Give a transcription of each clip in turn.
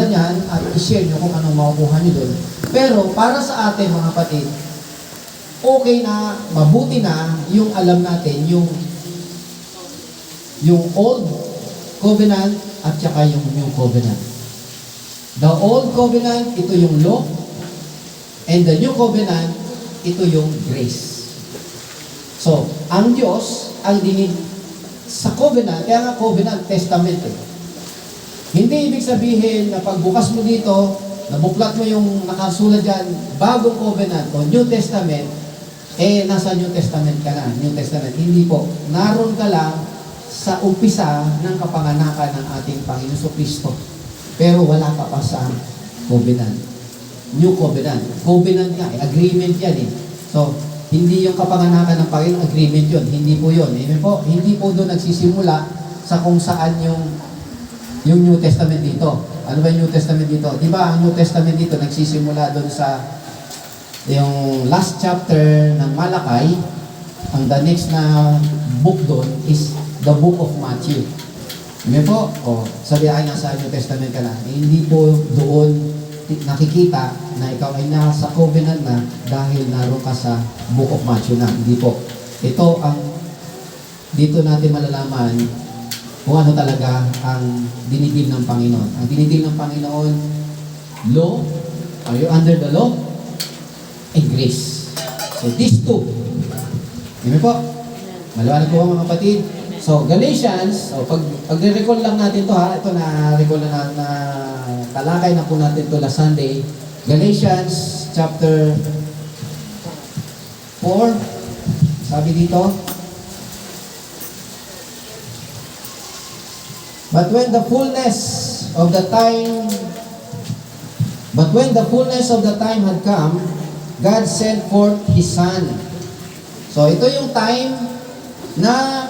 maganda niyan, i-share nyo kung anong makukuha nyo doon. Pero para sa atin mga kapatid, okay na, mabuti na yung alam natin, yung Old Covenant at saka yung New Covenant. The Old Covenant, ito yung law, and the New Covenant, ito yung grace. So, ang Diyos, ang dinig sa covenant, kaya nga covenant, testament eh. Hindi ibig sabihin na pagbukas mo dito, nabuklat mo yung nakasulat dyan, bagong covenant o New Testament, nasa New Testament ka na, New Testament. Hindi po. Naroon ka lang sa umpisa ng kapanganakan ng ating Panginoon Kristo. Pero wala ka pa sa covenant. New Covenant. Covenant nga, agreement yan eh. So, hindi yung kapanganakan ng Panginoon, agreement yun. Hindi po yun. Amen po? Hindi po doon nagsisimula sa kung saan yung New Testament dito. Ano ba yung New Testament dito? Di ba ang New Testament dito nagsisimula doon sa yung last chapter ng Malakay. Ang the next na book doon is the book of Matthew. Amen po? O, sabi ay nasa New Testament ka na. Hindi po doon nakikita na ikaw ay nasa covenant na dahil naroon ka sa book of Matthew na. Hindi po. Ito ang dito natin malalaman kung ano talaga ang dinidil ng Panginoon. Ang dinidil ng Panginoon, law, are you under the law? And grace. So, these two. Amen po? Maliwanag po mga kapatid. So, Galatians, pag-recall lang natin to ha, ito na-recall na talakay na po natin to last Sunday. Galatians chapter 4, sabi dito, But when the fullness of the time had come, God sent forth His Son. So, ito yung time na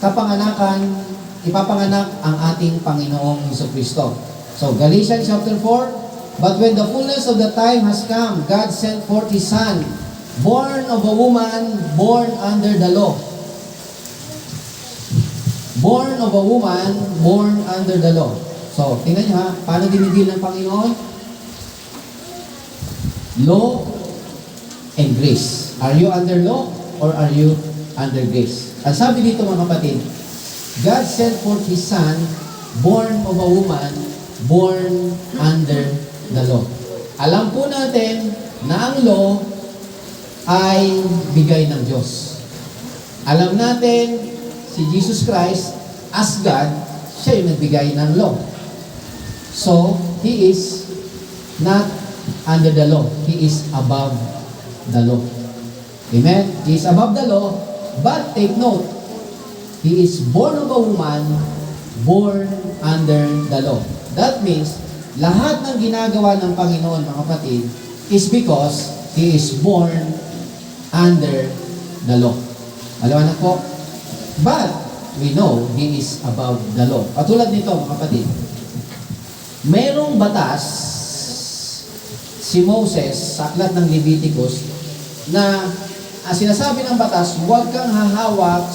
ipapanganak ang ating Panginoong Jesucristo. So, Galatians chapter 4, But when the fullness of the time has come, God sent forth His Son, born of a woman, born under the law. Born of a woman, born under the law. So, tingnan nyo ha, paano dinidil ng Panginoon? Law and grace. Are you under law or are you under grace? Ang sabi dito mga kapatid, God sent forth His Son, born of a woman, born under the law. Alam po natin na ang law ay bigay ng Diyos. Alam natin, si Jesus Christ, as God, siya yung nagbigay ng law. So, He is not under the law. He is above the law. Amen? He is above the law, but take note, He is born of a woman, born under the law. That means, lahat ng ginagawa ng Panginoon, mga kapatid, is because He is born under the law. Maliwanag po? But, we know He is above the law. Katulad nito, mga kapatid, merong batas si Moses sa aklat ng Leviticus na sinasabi ng batas, huwag kang hahawak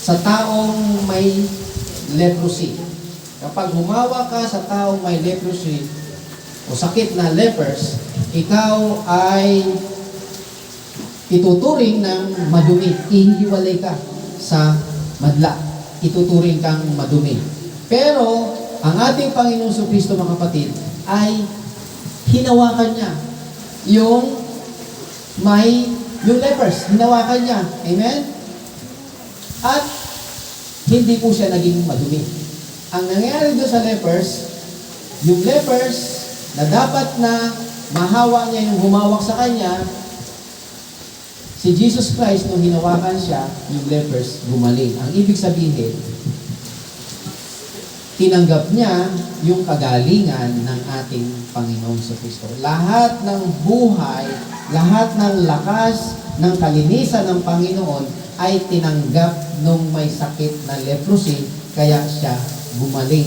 sa taong may leprosy. Kapag humawak ka sa taong may leprosy o sakit na lepers, ikaw ay ituturing ng madumi. Ihiwalay ka sa madla. Ituturing kang madumi. Pero, ang ating Panginoong Jesucristo, mga kapatid, ay hinawakan niya yung lepers. Hinawakan niya. Amen? At, hindi po siya naging madumi. Ang nangyari doon sa lepers, yung lepers na dapat na mahawa niya yung humawak sa kanya, si Jesus Christ, nung hinawakan siya, yung lepers gumaling. Ang ibig sabihin, tinanggap niya yung kagalingan ng ating Panginoong Jesucristo. Lahat ng buhay, lahat ng lakas, ng kalinisan ng Panginoon ay tinanggap nung may sakit na leprosy, kaya siya gumaling.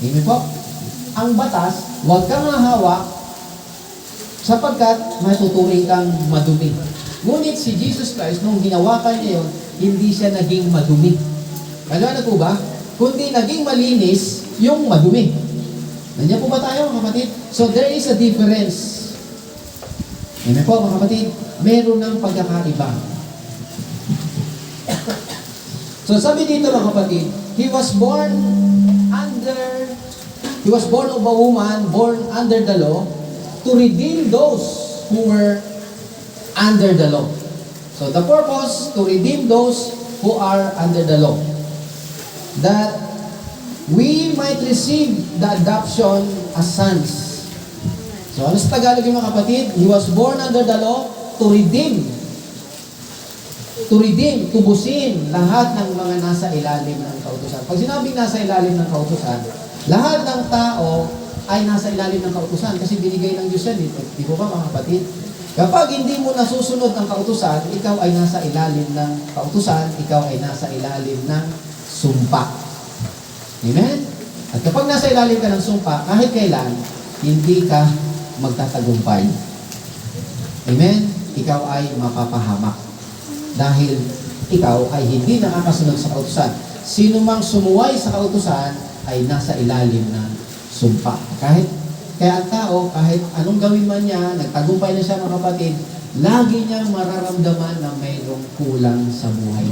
Amen po? Ang batas, huwag kang hahawak sapagkat matuturing kang madumi. Ngunit si Jesus Christ, nung hinawakan niya yun, hindi siya naging madumi. Maliwanag po ba? Kundi naging malinis yung madumi. Nandiyan po ba tayo, mga kapatid? So, there is a difference. Amen po, mga kapatid. Meron ng pagkakaiba. So, sabi dito, mga kapatid, He was born of a woman, born under the law, to redeem those who were under the law. So, the purpose, to redeem those who are under the law. That we might receive the adoption as sons. So, ano sa Tagalog yung mga kapatid? He was born under the law to redeem, tubusin lahat ng mga nasa ilalim ng kautusan. Pag sinabing nasa ilalim ng kautusan, lahat ng tao ay nasa ilalim ng kautusan kasi binigay ng Diyos yan. Di po ba, mga kapatid? Kapag hindi mo nasusunod ang kautusan, ikaw ay nasa ilalim ng kautusan, ikaw ay nasa ilalim ng sumpa. Amen? At kapag nasa ilalim ka ng sumpa, kahit kailan, hindi ka magtatagumpay. Amen? Ikaw ay mapapahamak. Dahil ikaw ay hindi nakakasunod sa kautusan. Sino mang sumuway sa kautusan ay nasa ilalim ng sumpa. Kaya ang tao, kahit anong gawin man niya, nagtagumpay na siya, mga kapatid, lagi niyang mararamdaman na mayroong kulang sa buhay.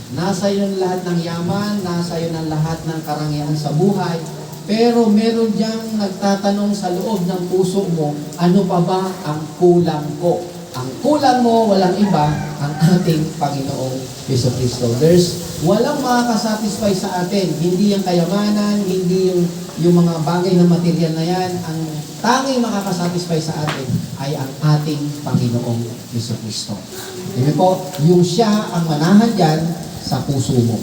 Nasa iyo lahat ng yaman, nasa iyo ng lahat ng karangyaan sa buhay, pero meron diyang nagtatanong sa loob ng puso mo, ano pa ba ang kulang ko? Ang kulang mo, walang iba, ang ating Panginoong Jesucristo. Walang makakasatisfy sa atin. Hindi yung kayamanan, hindi yung mga bagay na material na yan. Ang tanging makakasatisfy sa atin ay ang ating Panginoong Jesucristo. Amen po, yung siya ang manahan dyan sa puso mo.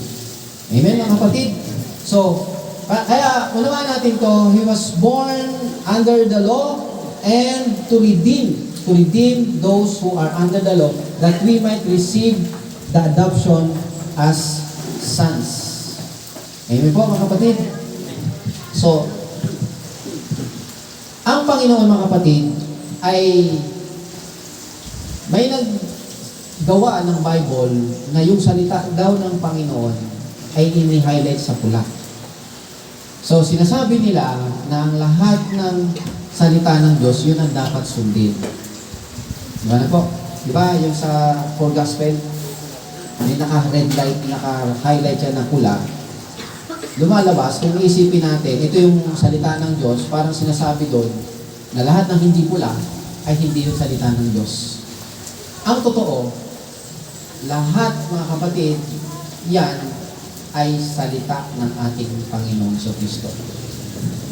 Amen, mga kapatid? So, kaya unawain natin to, He was born under the law and to redeem those who are under the law, that we might receive the adoption as sons. Amen po, mga kapatid. So, ang Panginoon, mga kapatid, ay may naggawa ng Bible na yung salita daw ng Panginoon ay ini-highlight sa pula. So, sinasabi nila na ang lahat ng salita ng Diyos, yun ang dapat sundin. Diba na po? Diba yung sa Four Gospel, may naka-red light, naka-highlight yan ng pula. Lumalabas, kung iisipin natin, ito yung salita ng Diyos, parang sinasabi doon na lahat ng hindi pula ay hindi yung salita ng Diyos. Ang totoo, lahat, mga kapatid, yan ay salita ng ating Panginoong Jesucristo.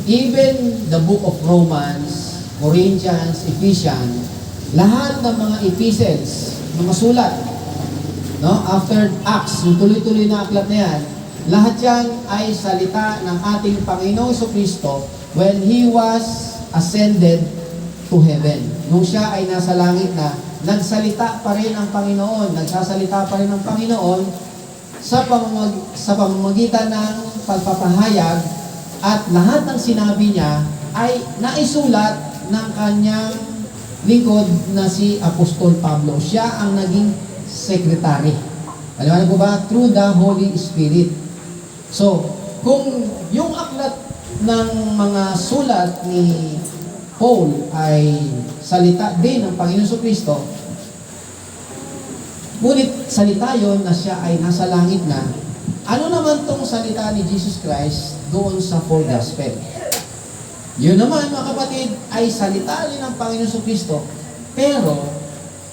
Even the book of Romans, Corinthians, Ephesians, lahat ng mga epistles, mga sulat, no? After Acts, yung tuloy-tuloy na aklat na yan, lahat yan ay salita ng ating Panginoong Jesucristo when He was ascended to heaven. Nung siya ay nasa langit na, nagsalita pa rin ang Panginoon, nagsasalita pa rin ang Panginoon sa pamamagitan ng pagpapahayag, at lahat ng sinabi niya ay naisulat ng kanyang lingkod na si Apostol Pablo. Siya ang naging secretary. Alam mo ba? Through the Holy Spirit. So, kung yung aklat ng mga sulat ni Paul ay salita din ng Panginoon Jesucristo, ngunit salita yon na siya ay nasa langit na, ano naman tong salita ni Jesus Christ doon sa Four Gospel? Yun naman, mga kapatid, ay salita rin ng Panginoon Jesucristo, pero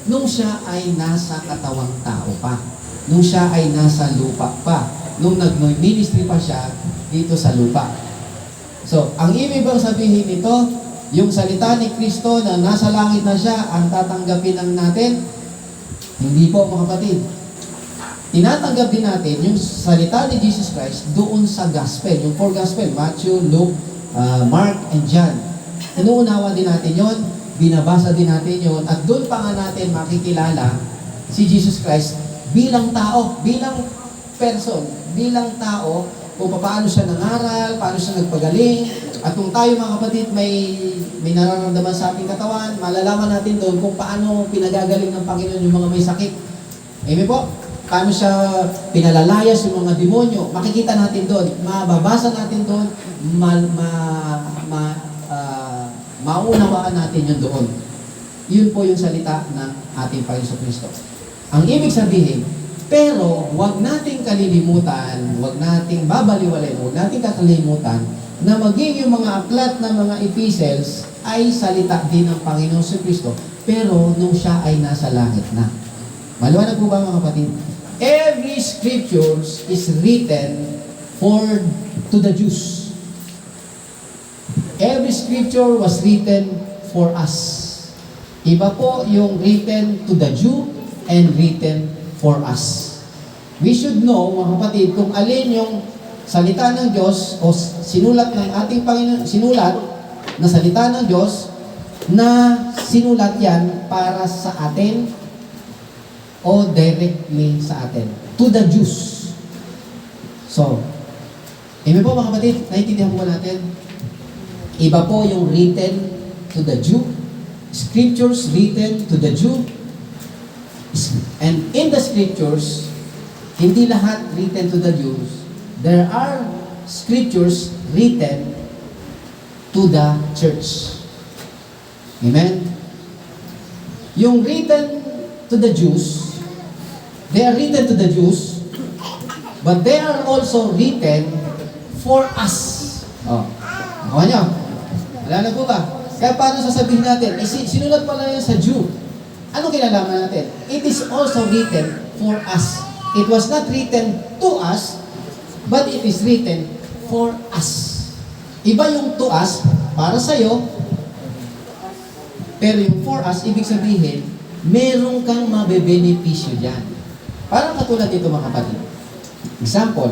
nung siya ay nasa katawang tao pa, nung siya ay nasa lupa pa, nung nag-ministry pa siya dito sa lupa. So, ang ibig bang sabihin nito, yung salita ni Kristo na nasa langit na siya, ang tatanggapin ng natin? Hindi po, mga kapatid. Tinatanggap din natin yung salita ni Jesus Christ doon sa Gospel, yung Four Gospel, Matthew, Luke, Mark, and John. Inuunawa din natin yon, binabasa din natin yon, at doon pa nga natin makikilala si Jesus Christ bilang tao, bilang person, bilang tao, kung paano siya nangaral, paano siya nagpagaling, at kung tayo, mga kapatid, may nararamdaman sa ating katawan, malalaman natin doon kung paano pinagagaling ng Panginoon yung mga may sakit. Amen po? Paano siya pinalalayas yung mga demonyo, makikita natin doon, mababasa natin doon, maunawaan natin yun doon. Yun po yung salita ng ating Panginoon Kristo. Ang ibig sabihin, pero wag nating kalilimutan, wag nating babaliwalain, wag nating kakalimutan na maging yung mga aklat ng mga epistles ay salita din ng Panginoon Kristo, pero nung siya ay nasa langit na. Maliwanag po ba mga kapatid? Every scriptures is written to the Jews. Every scripture was written for us. Iba po yung written to the Jew and written for us. We should know, mga kapatid, kung alin yung salita ng Diyos o sinulat ng ating Panginoon, sinulat na salita ng Diyos na sinulat yan para sa atin o directly sa atin. To the Jews. So, amen po mga kapatid, naiintindihan po natin? Iba po yung written to the Jew, scriptures written to the Jew, and in the scriptures, hindi lahat written to the Jews. There are scriptures written to the church. Amen? Yung written to the Jews, they are written to the Jews, but they are also written for us. Oh, nakuha nyo? Wala na po ba? Kaya paano sasabihin natin, sinulat pala yan sa Jew. Ano kinalaman natin? It is also written for us. It was not written to us, but it is written for us. Iba yung to us, para sa'yo, pero yung for us, ibig sabihin, meron kang mabebenepisyo dyan. Parang katulad dito mga kapatid. Example,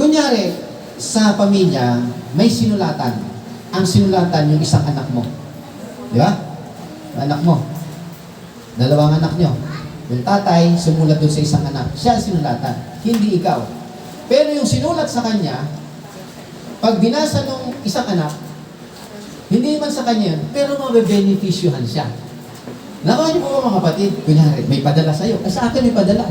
kunyari, sa pamilya, may sinulatan. Ang sinulatan yung isang anak mo. Di ba? Anak mo. Dalawang anak nyo. Yung tatay, sumulat doon sa isang anak. Siya ang sinulatan. Hindi ikaw. Pero yung sinulat sa kanya, pag binasa ng isang anak, hindi man sa kanya yun, pero mabebenepisyohan siya. Nakawan niyo po mga kapatid, kunyari, may padala sa'yo. Sa akin may padala.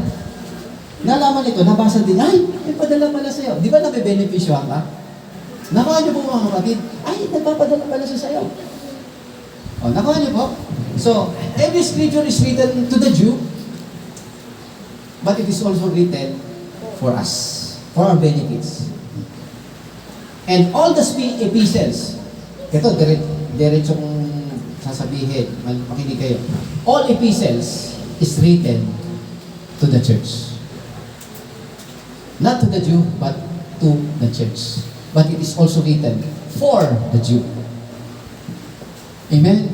Nalaman ito, nabasa din, ay, may padala pala sa'yo. Di ba nabebenepisyohan ka? Nakawan niyo po mga kapatid, ay, nagpapadala pala siya sa'yo. O, nakawan niyo po? So, every scripture is written to the Jew, but it is also written for us, for our benefits. And all the epistles, ito, diretsong sasabihin, makinig kayo. All epistles is written to the church. Not to the Jew, but to the church. But it is also written for the Jew. Amen?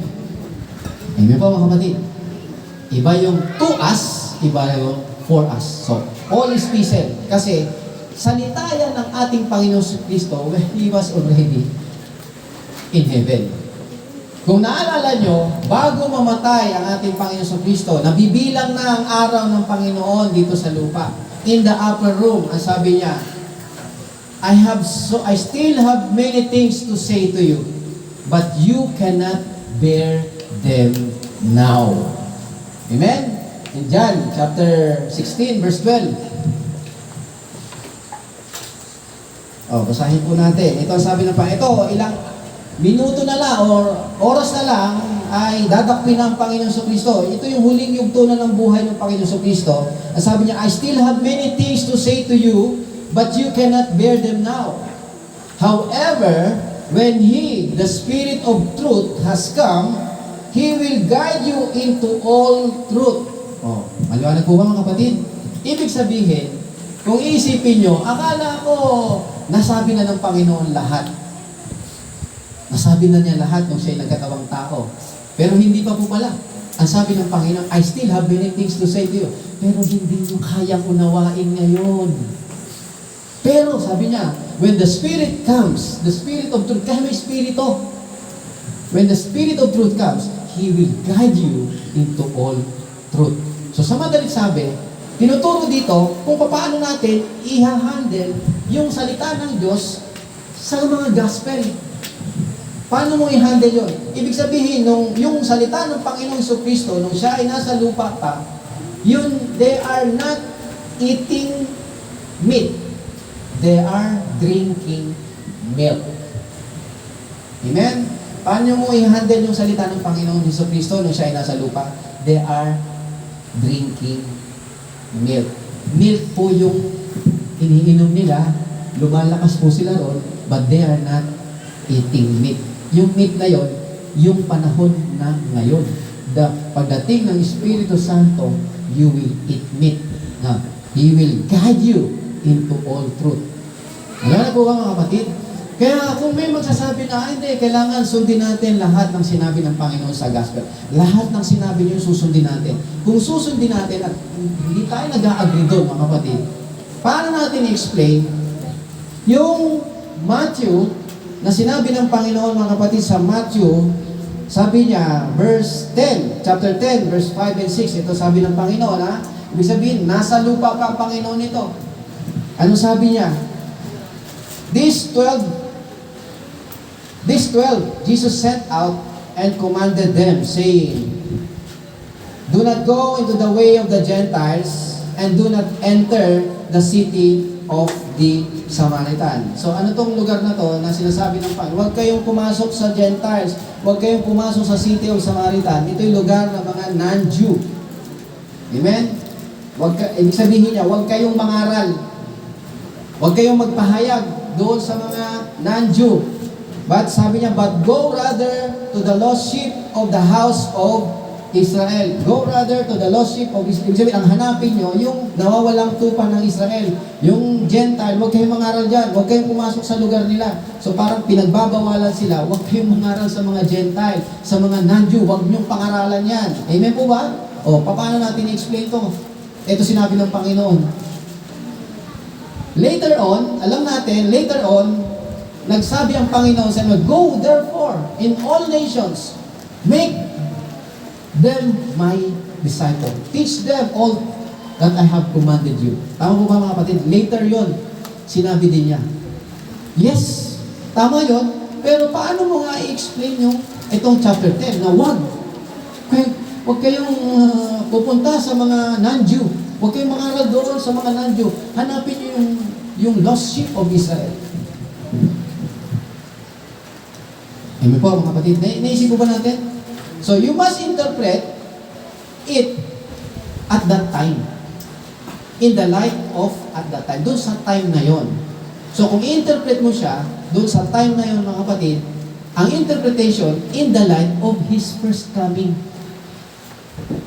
Amen po mga kapatid. Iba yung to us, iba yung for us. So, all is epistles. Kasi, salita yan ng ating Panginoon Kristo when He was already in heaven. Kung naalala nyo, bago mamatay ang ating Panginoon Kristo, nabibilang na ang araw ng Panginoon dito sa lupa. In the upper room, ang sabi niya, I still have many things to say to you, but you cannot bear them now. Amen? In John chapter 16, verse 12. Basahin po natin. Ito ang sabi ng Panginoon. Ito, ilang minuto na lang or oras na lang ay dadakpin ng Panginoon Kristo. Ito yung huling yugto na ng buhay ng Panginoon Kristo. Ang sabi niya, I still have many things to say to you, but you cannot bear them now. However, when He, the Spirit of truth, has come, He will guide you into all truth. Maliwanag po ba mga kapatid? Ibig sabihin, kung iisipin nyo, akala ko, nasabi na ng Panginoon lahat. Nasabi na niya lahat nung siya'y nagkatawang tao. Pero hindi pa po pala. Ang sabi ng Panginoon, I still have many things to say to you. Pero hindi nyo kayang unawain ngayon. Pero sabi niya, when the Spirit comes, the Spirit of truth, kaya may Spirito. When the Spirit of truth comes, He will guide you into all truth. So sa madalit sabi, tinuturo dito kung paano natin i-handle yung salita ng Diyos sa mga gospel. Paano mo i-handle yun? Ibig sabihin, yung salita ng Panginoong Kristo, nung siya ay nasa lupa pa, yun, they are not eating meat. They are drinking milk. Amen? Paano mo i-handle yung salita ng Panginoon Jesucristo nung siya ay nasa lupa? They are drinking milk. Milk po yung iniinom nila, lumalakas po sila ron, but they are not eating meat. Yung meat na yon, yung panahon na ngayon. Pagdating ng Espiritu Santo, you will eat meat. He will guide you into all truth. Alam na po ba mga kapatid? Kaya kung may magsasabi na, hindi, kailangan sundin natin lahat ng sinabi ng Panginoon sa Gospel. Lahat ng sinabi niyo susundin natin. Kung susundin natin at hindi tayo nag-a-agree doon mga kapatid, paano natin i-explain yung Matthew na sinabi ng Panginoon mga kapatid sa Matthew, sabi niya, chapter 10, verse 5 and 6, ito sabi ng Panginoon, ibig sabihin, nasa lupa pa ang Panginoon nito. Ano sabi niya? These 12, Jesus sent out and commanded them, saying, do not go into the way of the Gentiles, and do not enter the city of the Samaritan. So ano tong lugar na to na sinasabi ng Panginoon? Huwag kayong pumasok sa Gentiles, huwag kayong pumasok sa city of Samaritan. Ito yung lugar ng mga non-Jew. Amen? Ibig sabihin niya, huwag kayong mangaral. Huwag kayong magpahayag doon sa mga non-Jew. But sabi niya, but go rather to the lost sheep of the house of Israel. Go rather to the lost sheep of Israel. Ibig sabihin, ang hanapin nyo, yung nawawalang tupa ng Israel. Yung Gentile, huwag kayong mangaral dyan. Huwag kayong pumasok sa lugar nila. So parang pinagbabawalan sila, huwag kayong mangaral sa mga Gentile, sa mga non-Jew. Huwag nyong pangaralan yan. Amen po ba? O, paano natin i-explain to? Ito sinabi ng Panginoon. Later on, alam natin, nagsabi ang Panginoon sa inyo, go therefore in all nations, make them my disciple. Teach them all that I have commanded you. Tama po ba mga kapatid? Later yon, sinabi din niya. Yes, tama yon. Pero paano mo nga i-explain yung itong chapter 10 na huwag kayong pupunta sa mga non-Jew. Huwag kayong mangaral doon sa mga non-Jew. Hanapin niyo yung lost sheep of Israel. Amen po mga kapatid. Naisip po ba natin? So you must interpret it at that time. In the light of at that time. Doon sa time na yon. So kung i-interpret mo siya, doon sa time na yon mga kapatid, ang interpretation in the light of His first coming.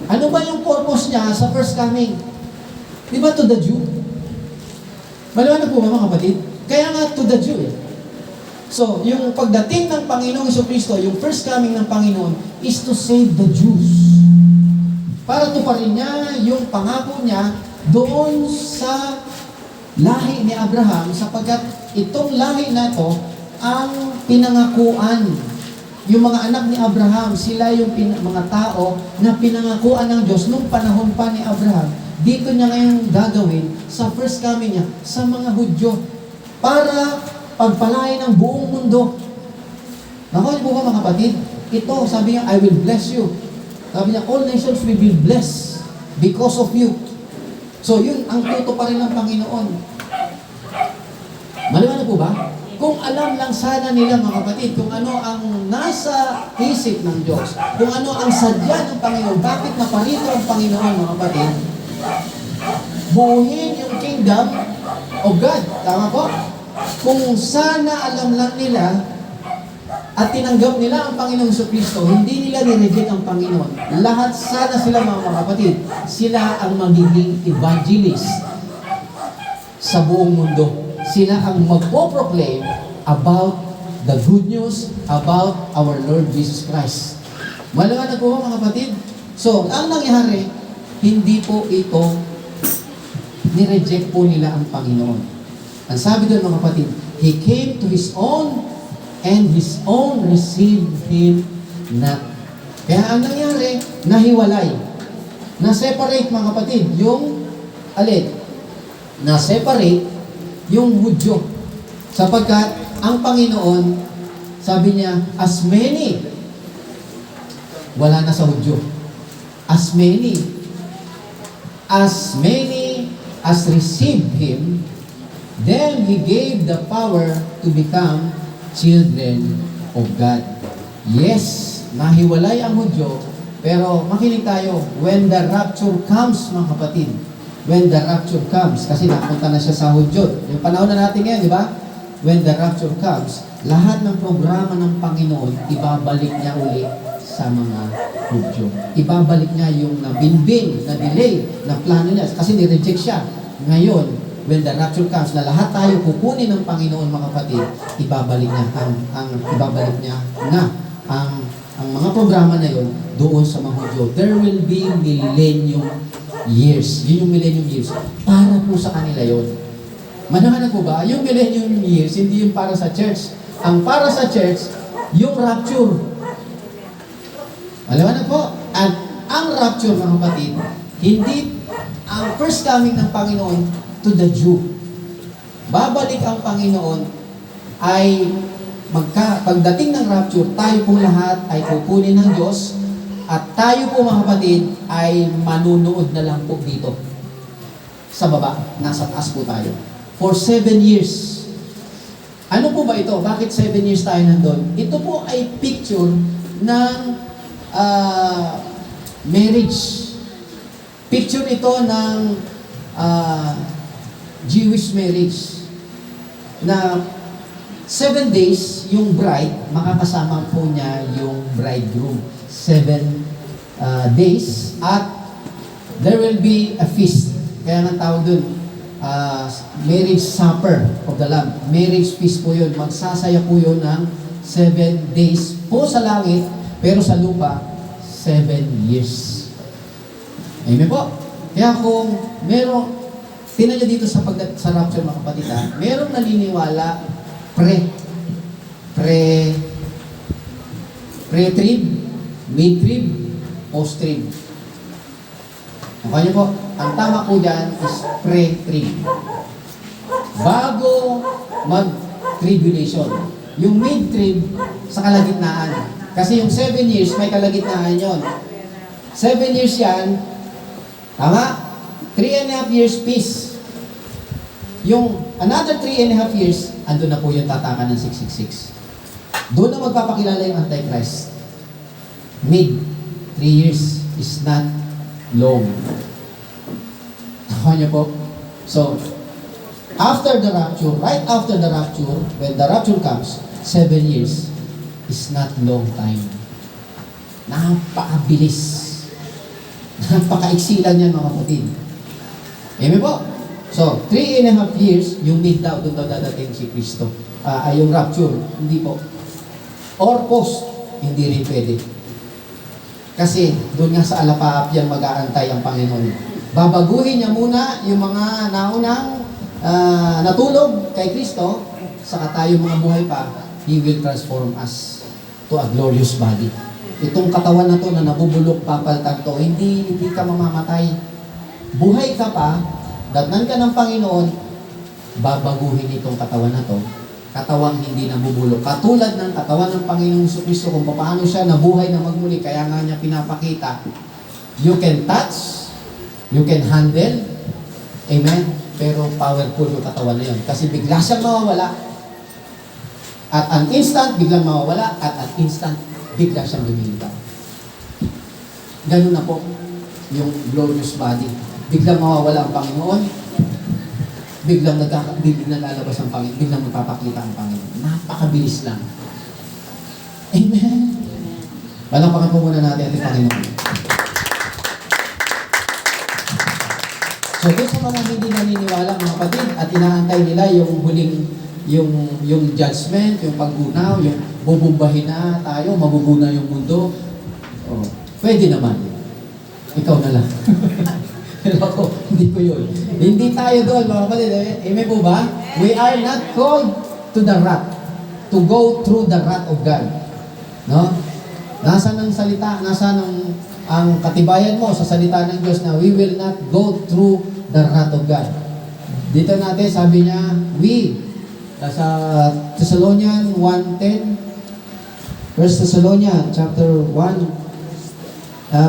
Ano ba yung purpose niya sa first coming? Di ba to the Jew? Maliwanag po ba mga kapatid? Kaya nga to the Jew eh. So, yung pagdating ng Panginoong Jesucristo, yung first coming ng Panginoon is to save the Jews. Para tuparin niya yung pangako niya doon sa lahi ni Abraham sapagkat itong lahi na to ang pinangakuan. Yung mga anak ni Abraham, sila yung mga tao na pinangakuan ng Diyos nung panahon pa ni Abraham. Dito niya ngayon gagawin sa first coming niya sa mga Hudyo para pagpalain ng buong mundo. Nakuha niyo po ba mga kapatid? Ito, sabi niya, I will bless you. Sabi niya, all nations will be blessed because of you. So yun, ang tuto pa rin ng Panginoon. Maliwanag po ba? Kung alam lang sana nila mga kapatid, kung ano ang nasa isip ng Diyos, kung ano ang sadya ng Panginoon, bakit naparito ang Panginoon mga kapatid, buuhin yung kingdom of God. Tama po? Kung sana alam lang nila at tinanggap nila ang Panginoong Jesucristo, hindi nila nireject ang Panginoon. Lahat sana sila mga kapatid, sila ang magiging evangelist sa buong mundo. Sila ang magpo-proclaim about the good news about our Lord Jesus Christ. Maliwanag po ba mga kapatid? So, ang nangyari, hindi po ito nireject po nila ang Panginoon. Ang sabi doon mga kapatid, He came to His own and His own received Him not. Kaya ang nangyari, nahiwalay. Na-separate mga kapatid, yung alin? Na-separate yung Hudyo. Sapagkat ang Panginoon, sabi niya, as many, wala na sa Hudyo. As many as received Him, then He gave the power to become children of God. Yes, nahiwalay ang Hudyo, pero makinig tayo, when the rapture comes, mga kapatid, when the rapture comes, kasi napunta na siya sa Hudyo. Yung panahon na natin ngayon, di ba? When the rapture comes, lahat ng programa ng Panginoon, ibabalik niya uli sa mga Hudyo. Ibabalik niya yung nabinbin, na delay, na plano niya, kasi nireject siya. Ngayon, when the rapture comes, na lahat tayo kukunin ng Panginoon, mga kapatid, ibabalik niya ibabalik niya na ang mga programa na yon doon sa mga Hudyo. There will be millennium years. Yun yung millennium years. Para po sa kanila yon. Manahan po ba? Yung millennium years, hindi yung para sa church. Ang para sa church, yung rapture. Alam na po? At ang rapture, mga kapatid, hindi ang first coming ng Panginoon to the Jew. Babalik ang Panginoon ay pagdating ng rapture, tayo pong lahat ay kukunin ng Diyos at tayo po, mga kapatid, ay manunood na lang po dito sa baba. Nasa taas po tayo. For 7 years. Ano po ba ito? Bakit 7 years tayo nandun? Ito po ay picture ng marriage. Picture ito ng Jewish marriage na 7 days yung bride, makakasama po niya yung bridegroom. 7 days at there will be a feast. Kaya nang tawag dun, marriage supper of the Lamb. Marriage feast po yun. Magsasaya po yun ng 7 days po sa langit, pero sa lupa, 7 years. Amen po. Kaya kung tingnan nyo dito sa rapture, mga kapatid, merong naniniwala pre-trib, mid-trib, post-trib. Okay nyo po, ang tama po dyan is pre-trib. Bago mag-tribulation. Yung mid-trib sa kalagitnaan. Kasi yung 7 years, may kalagitnaan yon. 7 years yan, tama? 3.5 years peace. Yung another 3.5 years, andun na po yung tataka ng 666. Doon na magpapakilala yung Antichrist. Mid, 3 years is not long. Nakuha niyo po? So, after the rapture, right after the rapture, when the rapture comes, 7 years is not long time. Napakabilis. Napakaiksilan yan, mga kapatid. Amen po? So, 3.5 years, yung mid daw, doon daw dadating si Kristo. Yung rapture, hindi po. Or post, hindi rin pwede. Kasi, doon nga sa alapaap yan mag-aantay ang Panginoon. Babaguhin niya muna yung mga naunang natulog kay Kristo, saka tayo mga buhay pa, He will transform us to a glorious body. Itong katawan na to na nabubulok, papaltag to, hindi ka mamamatay. Buhay ka pa, datnan ka ng Panginoon, babaguhin itong katawan na to. Katawang hindi nabubulok. Katulad ng katawan ng Panginoong Jesucristo kung paano siya nabuhay na magmuli, kaya nga niya pinapakita. You can touch, you can handle, amen? Pero powerful yung katawan na yun. Kasi bigla siyang mawawala. At an instant, biglang mawawala. At an instant, bigla siyang lumilitaw. Ganun na po yung glorious body. Biglang mawawala ang Panginoon, biglang lalabas ang Panginoon, biglang magpapakita ang Panginoon. Napakabilis lang. Amen. Palakpakan po muna natin ang Panginoon. So, doon sa mga hindi naniniwala, mga kapatid, at inaantay nila yung huling, yung judgment, yung paggunaw, yung bubumbahin na tayo, maguguna yung mundo. Oh, pwede naman. Ikaw na lang. Pero ako, hindi ko yun. Hindi tayo doon, mga kapatid. Amen po ba? We are not called to the wrath, to go through the wrath of God. No? Nasa ng salita, nasa ng ang katibayan mo sa salita ng Diyos na we will not go through the wrath of God. Dito natin, sabi niya, we, sa Thessalonians 1:10, 1 Thessalonians chapter 1,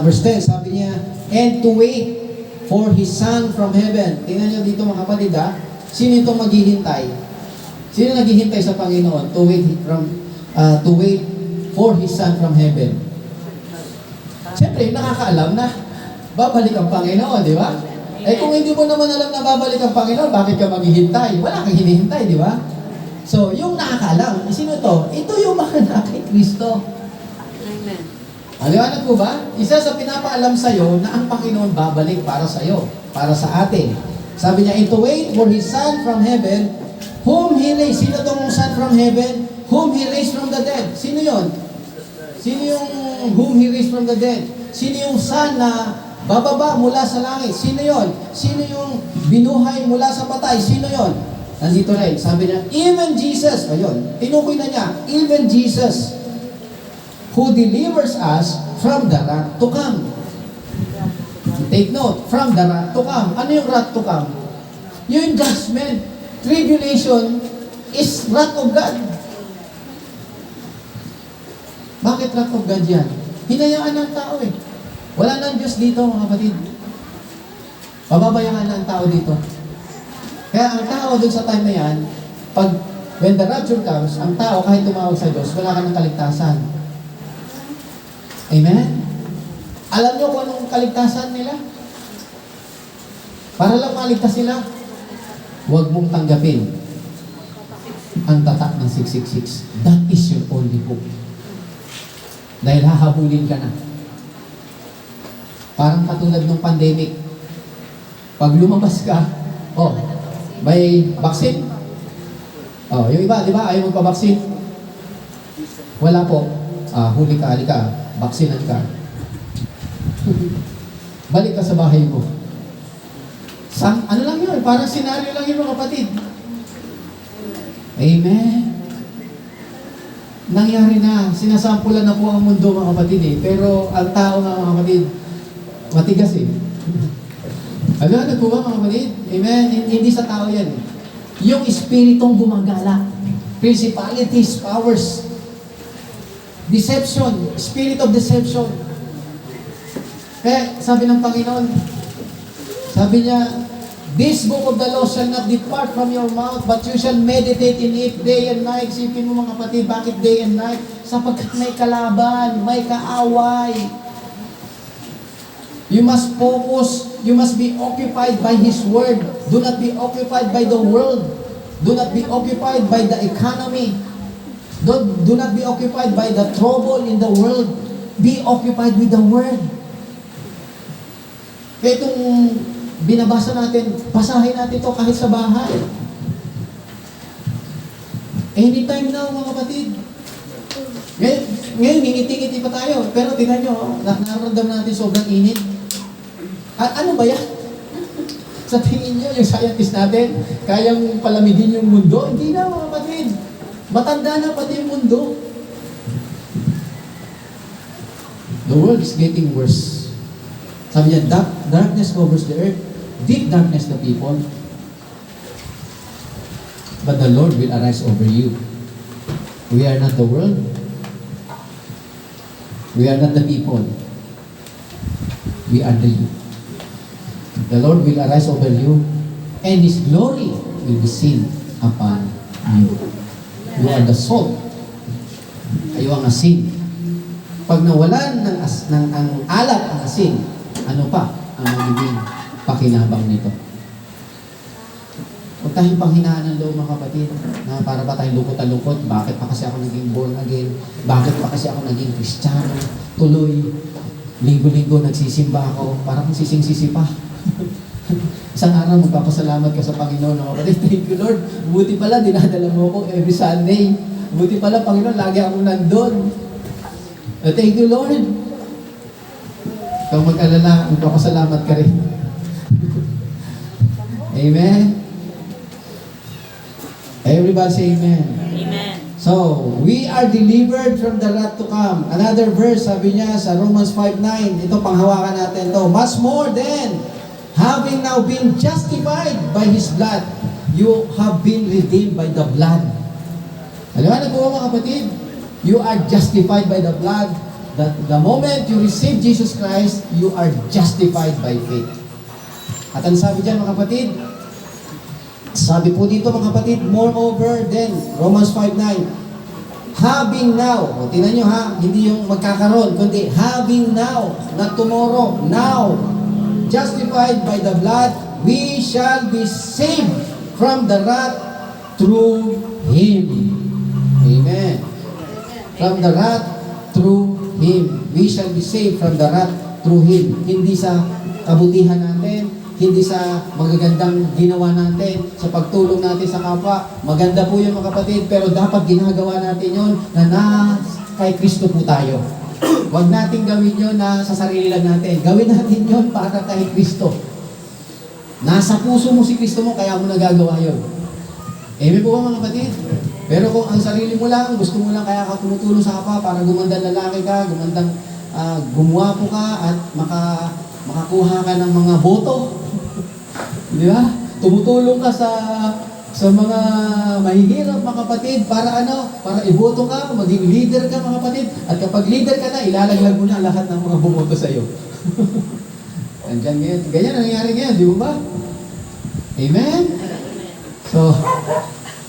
verse 10, sabi niya, and to wait for His Son from heaven. Tingnan niyo dito, mga kapatid, ha? Sino itong maghihintay? Sino naghihintay sa Panginoon? To wait to wait for His Son from heaven. Siyempre, nakakaalam na babalik ang Panginoon, di ba? Eh kung hindi mo naman alam na babalik ang Panginoon, bakit ka maghihintay? Wala kang hinihintay, di ba? So, yung nakakaalam, sino to? Ito yung mga anak ni Kristo. Amen. Aliwanag po ba? Isa sa pinapaalam sa'yo na ang Panginoon babalik para sa'yo, para sa atin. Sabi niya, to wait for His Son from heaven, whom He raised. Sino tong Son from heaven? Whom He raised from the dead. Sino yon? Sino yung whom He raised from the dead? Sino yung Son na bababa mula sa langit? Sino yon? Sino yung binuhay mula sa patay? Sino yon? Nandito rin. Sabi niya, even Jesus. Ayun, tinukoy na niya, even Jesus, who delivers us from the wrath to come. Take note, from the wrath to come. Ano yung wrath to come? Yung judgment, tribulation, is wrath of God. Bakit wrath of God yan? Hinayaan ng tao eh. Wala nang Diyos dito, mga kapatid. Pababayaan ng tao dito. Kaya ang tao dun sa time na yan, when the rapture comes, ang tao kahit tumawag sa Diyos, wala ka ng kaligtasan. Amen? Alam nyo kung anong kaligtasan nila? Para lang maligtas sila, huwag mong tanggapin ang tatak ng 666. That is your only hope. Dahil hahabulin ka na. Parang katulad ng pandemic. Pag lumabas ka, may vaccine. Yung iba, di ba, ayaw magpa-vaccine? Wala po. Huli ka, halika. Vaksinan ka. Balik ka sa bahay mo. Ano lang yun? Parang senaryo lang yun, mga kapatid. Amen. Nangyari na. Sinasampulan na po ang mundo, mga kapatid eh. Pero ang tao nga, mga kapatid, matigas eh. Ano po ba, mga kapatid? Amen. Hindi sa tao yan. Yung espiritong gumagala. Principalities, powers, deception, spirit of deception. Kaya sabi ng Panginoon, sabi niya, this book of the law shall not depart from your mouth, but you shall meditate in it day and night. Sipin mo, mga kapatid, bakit day and night? Sapagkat may kalaban, may kaaway. You must focus, you must be occupied by His Word. Do not be occupied by the world. Do not be occupied by the economy. Do not be occupied by the trouble in the world. Be occupied with the Word. Kaya itong binabasa natin, basahin natin ito kahit sa bahay. Anytime now, mga kapatid. Ngayon ngiti-ngiti pa tayo. Pero tingnan nyo, nararamdaman natin sobrang init. At ano ba yan? Sa tingin nyo, yung scientist natin, kayang palamigin yung mundo? Hindi na, mga kapatid. Matanda na pati yung mundo. The world is getting worse. Sabi niya, darkness covers the earth, deep darkness the people. But the Lord will arise over you. We are not the world. We are not the people. We are the you. The Lord will arise over you, and His glory will be seen upon you. You are the salt. Kayo ang asin. Pag nawalan ang alat ang asin, ano pa ang magiging pakinabang nito? Huwag tayong panghinaan ng loob, mga kapatid, na para ba tayong lungkot-lungkot? Bakit pa kasi ako naging born again? Bakit pa kasi ako naging Kristiyano? Tuloy, linggo-linggo nagsisimba ako, parang sising-sisi pa. Isang araw, magpapasalamat ka sa Panginoon. No? Thank you, Lord. Buti pala, dinadala mo ako every Sunday. Buti pala, Panginoon, lagi ako nandun. Thank you, Lord. Kung mag-alala, magpapasalamat ka rin. Amen. Everybody say amen. Amen. So, we are delivered from the wrath to come. Another verse, sabi niya sa Romans 5:9. Ito, panghawakan natin to. Much more than having now been justified by His blood, you have been redeemed by the blood. Alam mo po, mga kapatid, you are justified by the blood. That the moment you receive Jesus Christ, you are justified by faith. At ang sabi dyan, mga kapatid, sabi po dito, mga kapatid, moreover then, Romans 5:9, having now. O, tingnan nyo ha, hindi yung magkakaroon, kundi having now, not tomorrow, now. Justified by the blood, we shall be saved from the wrath through Him. Amen. From the wrath through Him. We shall be saved from the wrath through Him. Hindi sa kabutihan natin, hindi sa magagandang ginawa natin, sa pagtulong natin sa kapwa. Maganda po yun mga kapatid, pero dapat ginagawa natin yun na kay Kristo po tayo. Huwag natin gawin yun na sa sarili lang natin. Gawin natin yun para kay Kristo. Nasa puso mo si Kristo mo, kaya mo nagagawa yun. Amen po ba mga kapatid? Pero kung ang sarili mo lang, gusto mo lang kaya ka tumutulong sa kapwa para gumandang lalaki ka, gumandang gumuwapo ka at makakuha ka ng mga boto. Di ba? Tumutulong ka sa mga mahihirap mga kapatid para para iboto ka, maging leader ka mga kapatid. At kapag leader ka na, ilalaglag mo na lahat ng mga bumoto sa iyo. Ganyan nangyayari ngayon, di ba? Amen? So,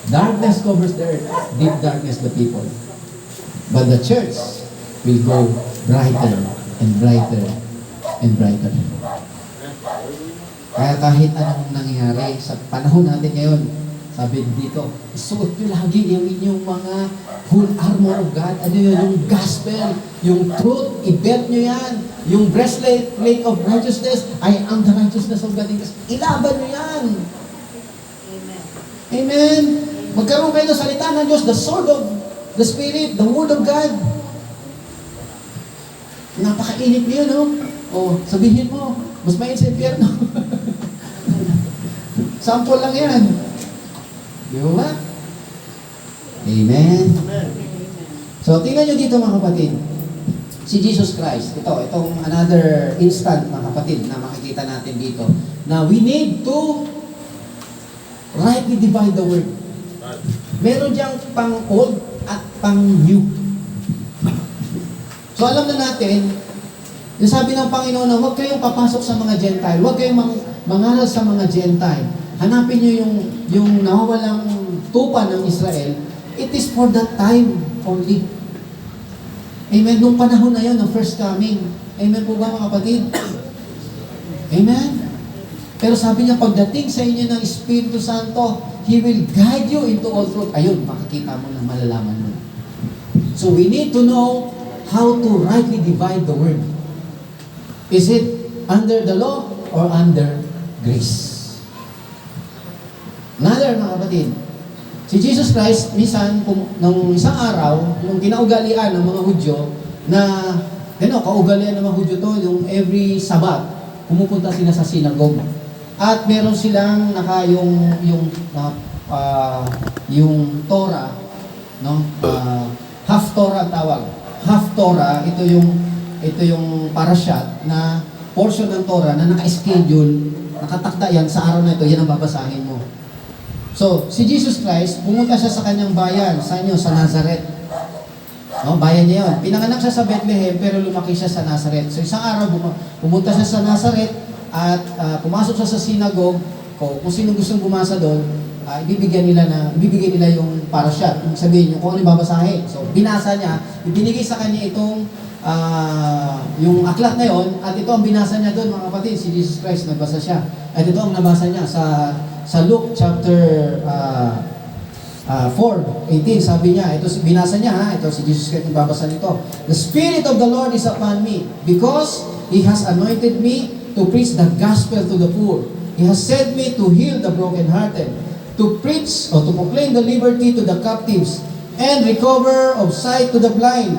darkness covers the earth, deep darkness the people. But the church will go brighter and brighter and brighter. Kaya kahit anong nangyayari sa panahon natin ngayon, sabi dito, isuot nyo lagi yung inyong mga full armor of God. Ano yun? Yung gospel, yung truth, i-belt nyo yan. Yung breastplate of righteousness, I am the righteousness of God. Ilaban nyo yan. Amen. Amen. Magkaroon kayo ng salita ng Diyos, the sword of the Spirit, the word of God. Napakainit niyo, no? O, sabihin mo, mas mainit sa impyerno. Sample lang yan. Di ba? Amen. So, tingnan nyo dito mga kapatid. Si Jesus Christ, itong another instant mga kapatid na makikita natin dito, na we need to rightly divide the word. Meron diyang pang-old at pang-new. So, alam na natin, yung sabi ng Panginoon na huwag kayong papasok sa mga Gentile, huwag kayong mangaral sa mga Gentile. Hanapin nyo yung nawawalang tupa ng Israel. It is for that time only. Amen? Nung panahon na yun, ng first coming. Amen po ba mga kapatid? Amen? Pero sabi niya, pagdating sa inyo ng Espiritu Santo, He will guide you into all truth. Ayun, makikita mo na malalaman mo. So we need to know how to rightly divide the word. Is it under the law or under grace? Another mga kapatid, si Jesus Christ, minsan, nung isang araw, yung kinaugalian ng mga Hudyo, na, kaugalian ng mga Hudyo to, yung every Sabat, pumupunta sila sa synagogue. At meron silang yung Torah, no? Half Torah tawag. Half Torah, ito yung parashat na portion ng Torah na naka-schedule, nakatakda yan sa araw na ito, yan ang babasahin mo. So, si Jesus Christ, pumunta siya sa kanyang bayan, sa Nazareth. No, bayan niya yun. Pinanganak siya sa Bethlehem, pero lumaki siya sa Nazareth. So, isang araw, pumunta siya sa Nazareth, at pumasok siya sa synagogue. Kung sino gustong bumasa doon, ibibigay nila yung parashat. Sabihin niyo kung ano yung babasahin. So, binasa niya, ibinigay sa kanya itong yung aklat na yon, at ito ang binasa niya doon mga kapatid, si Jesus Christ, nagbasa siya. At ito ang nabasa niya sa Luke chapter 4:18, sabi niya, binasa niya ito si Jesus Christ nagbabasa nito. The Spirit of the Lord is upon me, because He has anointed me to preach the gospel to the poor. He has sent me to heal the brokenhearted, to preach or to proclaim the liberty to the captives, and recover of sight to the blind,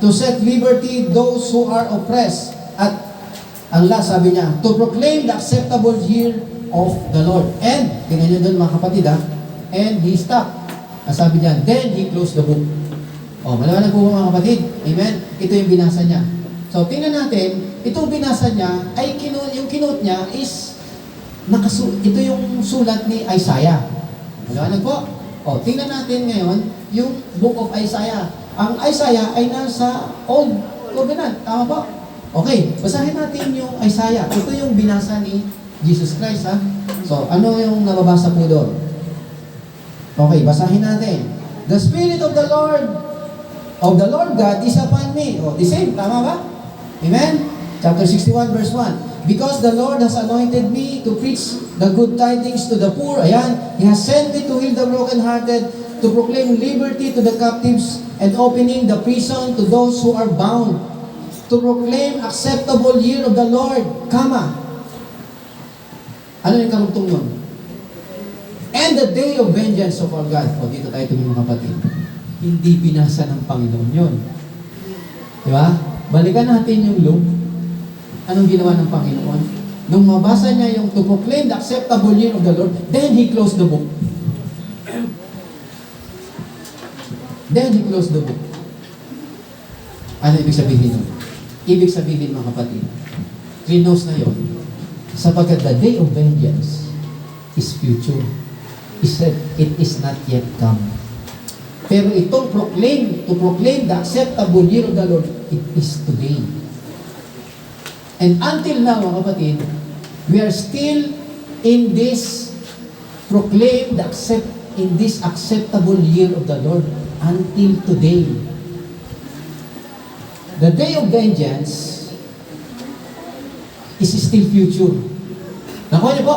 to set liberty those who are oppressed. At ang last, sabi niya, to proclaim the acceptable year of the Lord. And, tingnan niyo doon mga kapatid and he stopped. Sabi niya, then he closed the book. Malaman po mga kapatid. Amen? Ito yung binasa niya. So, tingnan natin, itong binasa niya, ay yung kinote niya is, ito yung sulat ni Isaiah. Malaman po? Tingnan natin ngayon, yung book of Isaiah. Ang Isaiah ay nasa Old Covenant. Tama po? Okay, basahin natin yung Isaiah. Ito yung binasa ni Jesus Christ, So, ano yung nababasa po doon? Okay, basahin natin. The Spirit of the Lord of the Lord God is upon me. O, the same, tama ba? Amen? Chapter 61, verse 1. Because the Lord has anointed me to preach the good tidings to the poor. Ayan. He has sent me to heal the brokenhearted, to proclaim liberty to the captives, and opening the prison to those who are bound, to proclaim acceptable year of the Lord. Kama. Ano yung karugtong nun? And the day of vengeance of our God. O, dito tayo tumingin mga kapatid. Hindi binasa ng Panginoon yun. Di ba? Balikan natin yung Luke. Anong ginawa ng Panginoon? Nung mabasa niya yung to proclaim the acceptable year of the Lord, then He closed the book. Then He closed the book. Ano ibig sabihin nun? Ibig sabihin mga kapatid, close na yon, sapagkat the day of vengeance is future. He said, it is not yet come. Pero itong to proclaim the acceptable year of the Lord, it is today. And until now, mga kapatid, we are still in this in this acceptable year of the Lord until today. The day of vengeance is still future. Nakuha niyo po?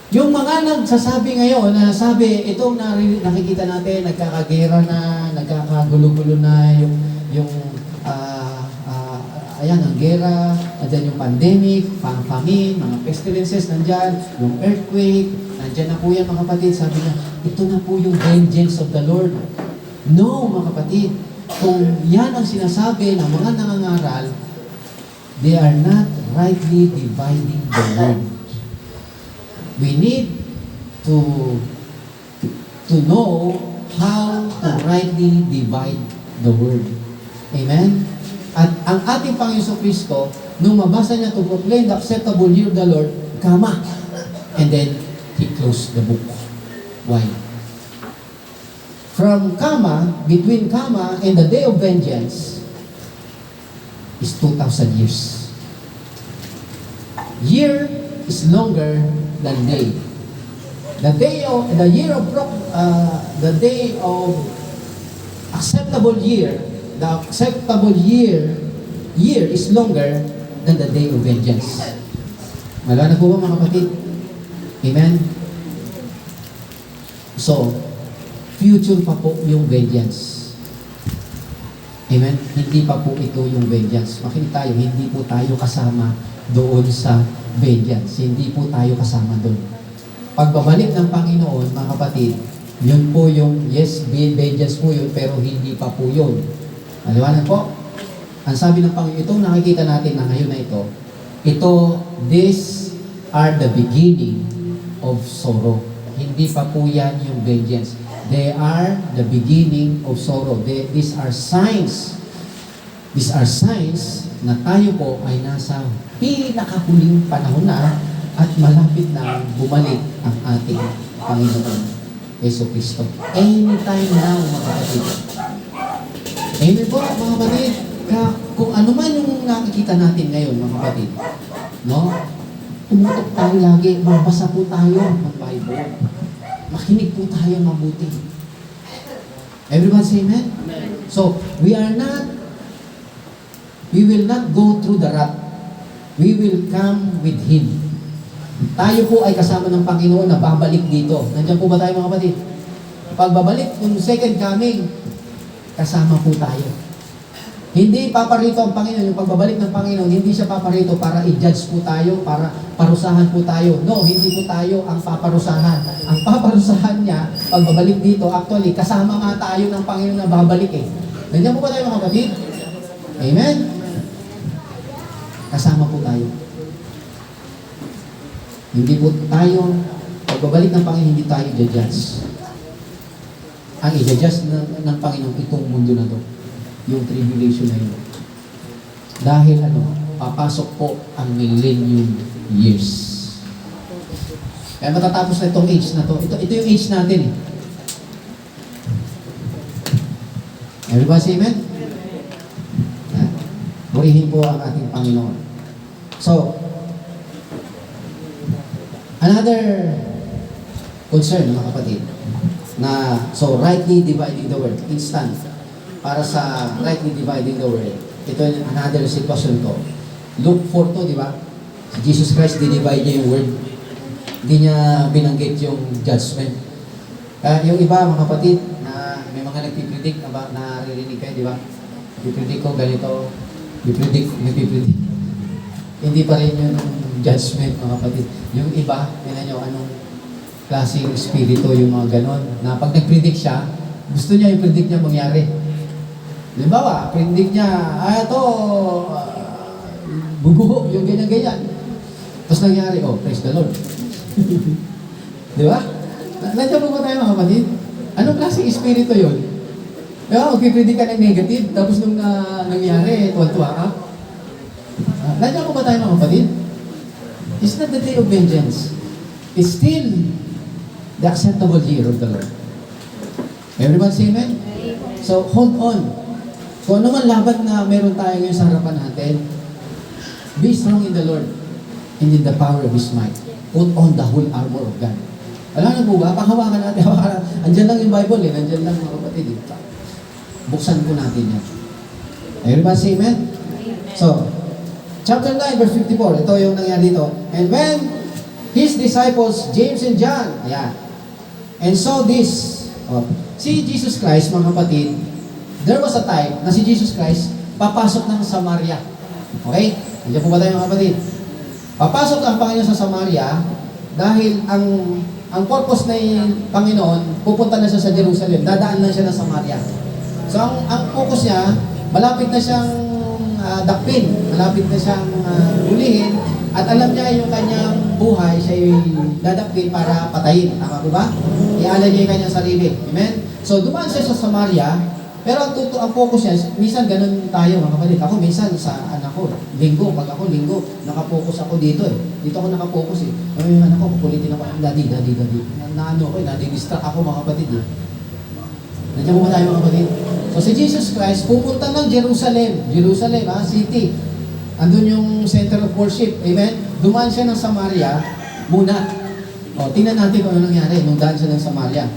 Yung mga nagsasabi ngayon, na sabi, itong nakikita natin, nagkakagera na, nagkakagulo-gulo na, ayan, ang gera, andyan yung pandemic, famine, mga pestilences nandyan, yung earthquake, nandyan na po yan mga kapatid. Sabi niya, ito na po yung vengeance of the Lord. No, mga kapatid, kung yan ang sinasabi ng mga nangangaral, they are not rightly dividing the word. We need to know how to rightly divide the word. Amen? At ang ating Panginoon Kristo, nung mabasa niya to proclaim the acceptable year of the Lord, kama. And then, He closed the book. Why? From kama, between kama and the day of vengeance, is 2,000 years. Year is longer than day. The day of acceptable year, the acceptable year is longer than the day of vengeance. Malala po ba mga kapatid? Amen? So, future pa po yung vengeance. Amen? Hindi pa po ito yung vengeance. Makinig tayo, hindi po tayo kasama doon sa vengeance. Hindi po tayo kasama doon. Pagbabalik ng Panginoon, mga kapatid, yun po yung, yes, vengeance po yun, pero hindi pa po yun. Maliwanag po? Ang sabi ng Panginoon, itong nakikita natin na ngayon na these are the beginning of sorrow. Hindi pa po yan yung vengeance. They are the beginning of sorrow. These are signs. These are signs na tayo po ay nasa pinakahuling panahon na at malapit na bumalik ang ating Panginoon Yesu Cristo. Anytime now, mga kapatid. Amen po, mga kapatid. Kung ano man yung nakikita natin ngayon, mga kapatid, no? Tumutok tayo lagi, mabasa po tayo ng Bible. Makinig po tayo mabuti. Everyone say amen? Amen. So, we will not go through the wrath. We will come with Him. Tayo po ay kasama ng Panginoon na babalik dito. Nandiyan po ba tayo mga kapatid? Pagbabalik, yung second coming, kasama po tayo. Hindi paparito ang Panginoon, yung pagbabalik ng Panginoon, hindi siya paparito para i-judge po tayo, para parusahan po tayo. No, hindi po tayo ang paparusahan. Ang paparusahan niya, pagbabalik dito, actually, kasama nga tayo ng Panginoon na babalik eh. Nandiyan po ba tayo mga kapatid? Amen? Kasama po tayo. Hindi po tayo, pagbabalik ng Panginoon, hindi tayo i-judge. Ang i-judge ng Panginoon, itong mundo na to. Yung tribulation na yun. Dahil papasok po ang millennium years. Kaya matatapos na itong age na to. Ito yung age natin eh. Everybody say amen? Purihin po ang ating Panginoon. So, another concern, mga kapatid. So rightly dividing the word, instant. Para sa rightly dividing the word. Ito yung another sitwasyon ko. Luke 4 to, di ba? Si Jesus Christ, dinivide niya yung word. Hindi niya binanggit yung judgment. Yung iba, mga kapatid, na may mga nagpipredict na ba, naririnig kayo, di ba? Pipredict ko ganito, nagpipredict. Hindi pa rin yung judgment, mga kapatid. Yung iba, tingnan nyo, anong klaseng espiritu yung mga ganon, na pag nag-predict siya, gusto niya yung predict niya mangyari. Halimbawa, predict niya, ito, bugo, yung ganyan-ganyan. Tapos nangyari, oh, praise the Lord. Di ba? Nandiyan po ba tayo mga kapatid? Anong klaseng espiritu yun? Diba, magpipredict ka ng negative, tapos nung nangyari, tuwa-tuwa ka. Nandiyan po ba tayo mga kapatid? It's not the day of vengeance. It's still the acceptable year of the Lord. Everyone say amen? So, hold on. Kung ano man laban na meron tayo ngayon sa harapan natin, be strong in the Lord and in the power of His might. Put on the whole armor of God. Alam na po ba? Panghawakan natin. Andyan lang yung Bible eh. Andyan lang mga kapatid. Buksan po natin yan. Everybody say amen? So, chapter 9 verse 54. Ito yung nangyari dito. And when His disciples, James and John, ayan, and saw this, si Jesus Christ, mga kapatid, there was a time na si Jesus Christ papasok ng Samaria. Okay? Andiyan po ba tayo mga kapatid? Papasok ang Panginoon sa Samaria dahil ang purpose ng Panginoon, pupunta na siya sa Jerusalem, dadaan na siya ng Samaria. So ang focus niya, malapit na siyang dakpin, malapit na siyang hulihin, at alam niya yung kanyang buhay, siya yung dadakpin para patayin. Tama po ba? Ialay niya yung kanyang sarili. Amen? So dumaan siya sa Samaria, pero ang focus niya, minsan ganun tayo mga kapatid. Ako minsan sa anak ko, linggo, pag ako linggo, nakapokus ako dito eh. Dito ako nakapokus eh. Yung anak ko, kukulitin ako, daddy. Naano ako eh, nadi-distract ako mga kapatid eh. Nandiyan mo ba tayo mga kapatid? So si Jesus Christ, pupunta ng Jerusalem, city. Andun yung center of worship. Amen? Dumaan siya ng Samaria muna. O, tingnan natin kung ano nangyari nung daan siya ng Samaria.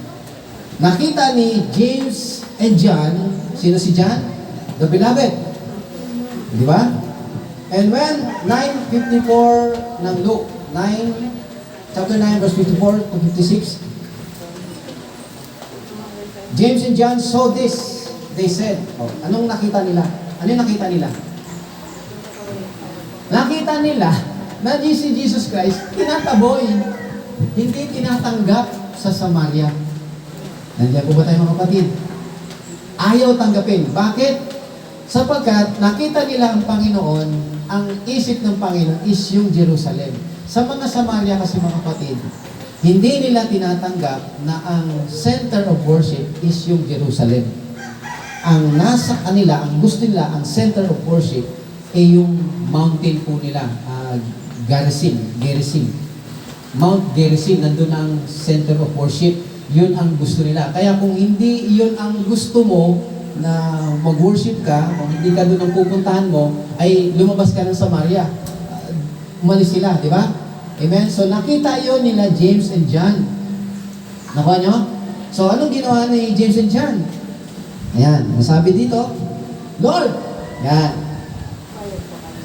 Nakita ni James and John, sino si John? The beloved. Di ba? And when 9:54 ng Luke, chapter 9 verse 54 to 56, James and John saw this. They said, anong nakita nila? Ano yung nakita nila? Nakita nila na si Jesus Christ tinataboy, hindi tinatanggap sa Samaria. Nandiyan po ba tayo mga kapatid? Ayaw tanggapin. Bakit? Sapagkat nakita nila ang Panginoon, ang isip ng Panginoon is yung Jerusalem. Sa mga Samaria kasi mga kapatid, hindi nila tinatanggap na ang center of worship is yung Jerusalem. Ang nasa kanila, ang gusto nila, ang center of worship ay yung mountain po nila, Gerizim. Mount Gerizim, nandun ang center of worship. Yun ang gusto nila. Kaya kung hindi yun ang gusto mo na mag-worship ka, kung hindi ka doon ang pupuntahan mo, ay lumabas ka ng Samaria. Umalis sila, di ba? Amen? So nakita yun nila James and John. Nakuha nyo? So anong ginawa ni James and John? Ayan, nasabi dito, Lord, ayan,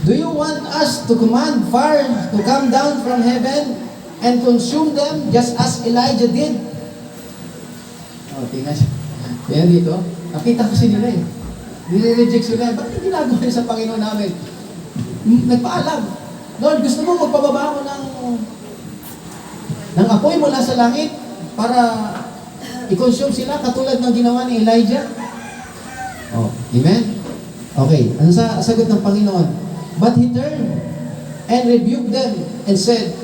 do you want us to command fire to come down from heaven and consume them just as Elijah did? Tingnan siya. Ayan dito. Nakita kasi nila eh. Nire-reject sila. Bakit ginagawa niya sa Panginoon namin? Nagpaalam. Lord, gusto mo magpababa ako ng apoy mula sa langit para i-consume sila katulad ng ginawa ni Elijah? Amen? Okay. Ano sa sagot ng Panginoon? But he turned and rebuked them and said,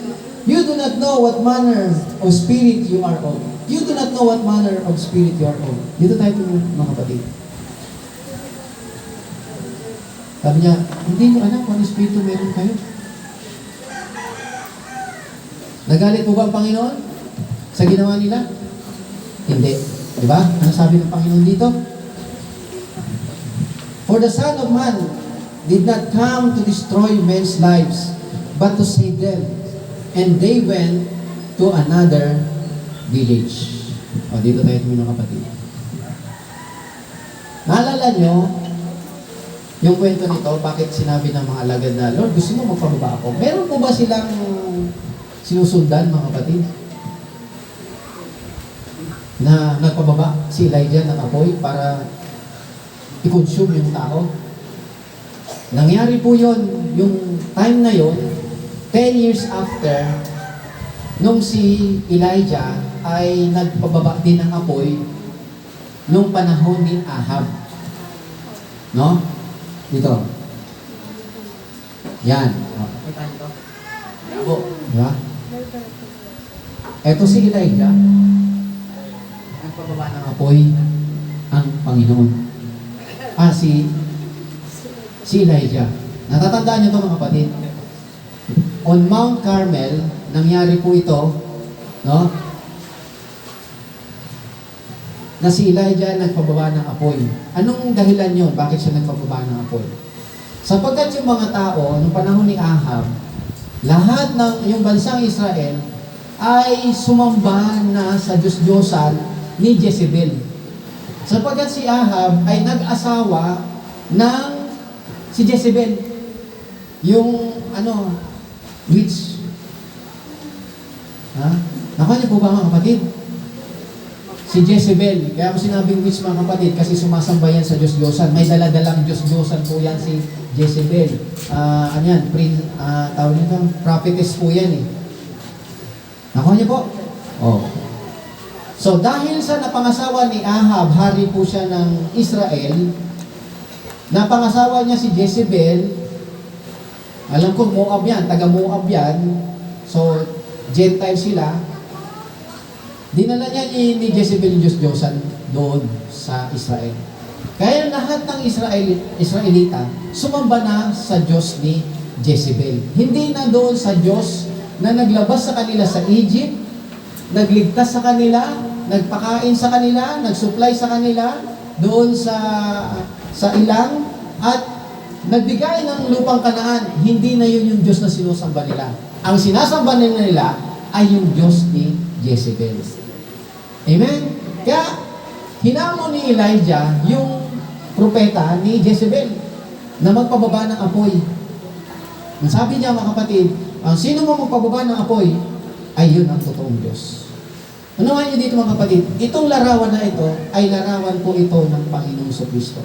you do not know what manner of spirit you are of. You do not know what manner of spirit you are of. Dito tayo mga kapatid. Sabi niya, hindi niyo alam kung ano espiritu meron kayo. Nagalit po ba ang Panginoon sa ginawa nila? Hindi. Diba? Ano sabi ng Panginoon dito? For the Son of Man did not come to destroy men's lives, but to save them. And they went to another village. O, dito tayo tumingin kapatid. Naalala nyo, yung kwento nito, bakit sinabi ng mga alagad na, Lord, gusto mo magpababa ako? Meron po ba silang sinusundan, mga kapatid? Na nagpababa si Elijah ng apoy para i-consume yung tao? Nangyari po yun, yung time na yun, 10 years after, nung si Elijah ay nagpababa din ng apoy nung panahon ni Ahab. No? Dito. Yan. O, kita nito. Abo. Diba? Eto si Elijah, nagpababa ng apoy ang Panginoon. Si Elijah. Natatandaan niyo ito mga kapatid? On Mount Carmel, nangyari po ito, no? Na si Elijah nagpababa ng apoy. Anong dahilan yun? Bakit siya nagpababa ng apoy? Sapagkat yung mga tao, nung panahon ni Ahab, lahat ng yung bansang Israel ay sumamba na sa Diyos-Diyosan ni Jezebel. Sapagkat si Ahab ay nag-asawa ng si Jezebel. Yung, witch. Ha? Nakuha niyo po ba mga kapatid? Si Jezebel. Kaya ko sinabing witch mga kapatid kasi sumasamba yan sa Diyos-Diyosan. May daladalang Diyos-Diyosan po yan si Jezebel. Tawag nito, prophetess po yan eh. Nakuha niyo po? Oh. So dahil sa napangasawa ni Ahab, hari po siya ng Israel, napangasawa niya si Jezebel. Alam ko, Moab yan, taga Moab yan. So, Gentile sila. Dinala niya ni Jezebel yung Diyos-Diyosan doon sa Israel. Kaya lahat ng Israelita, sumamba na sa Diyos ni Jezebel. Hindi na doon sa Diyos na naglabas sa kanila sa Egypt, nagligtas sa kanila, nagpakain sa kanila, nagsupply sa kanila, doon sa ilang, at nagbigay ng lupang Kanaan. Hindi na yun yung Diyos na sinusamba nila. Ang sinasamba nila ay yung Diyos ni Jezebel. Amen? Kaya, hinamon ni Elijah yung propeta ni Jezebel na magpababa ng apoy. Ang sabi niya mga kapatid, ang sino mo magpababa ng apoy, ay yun ang totoong Diyos. Unawain niyo dito mga kapatid, itong larawan na ito ay larawan po ito ng Panginoong Kristo.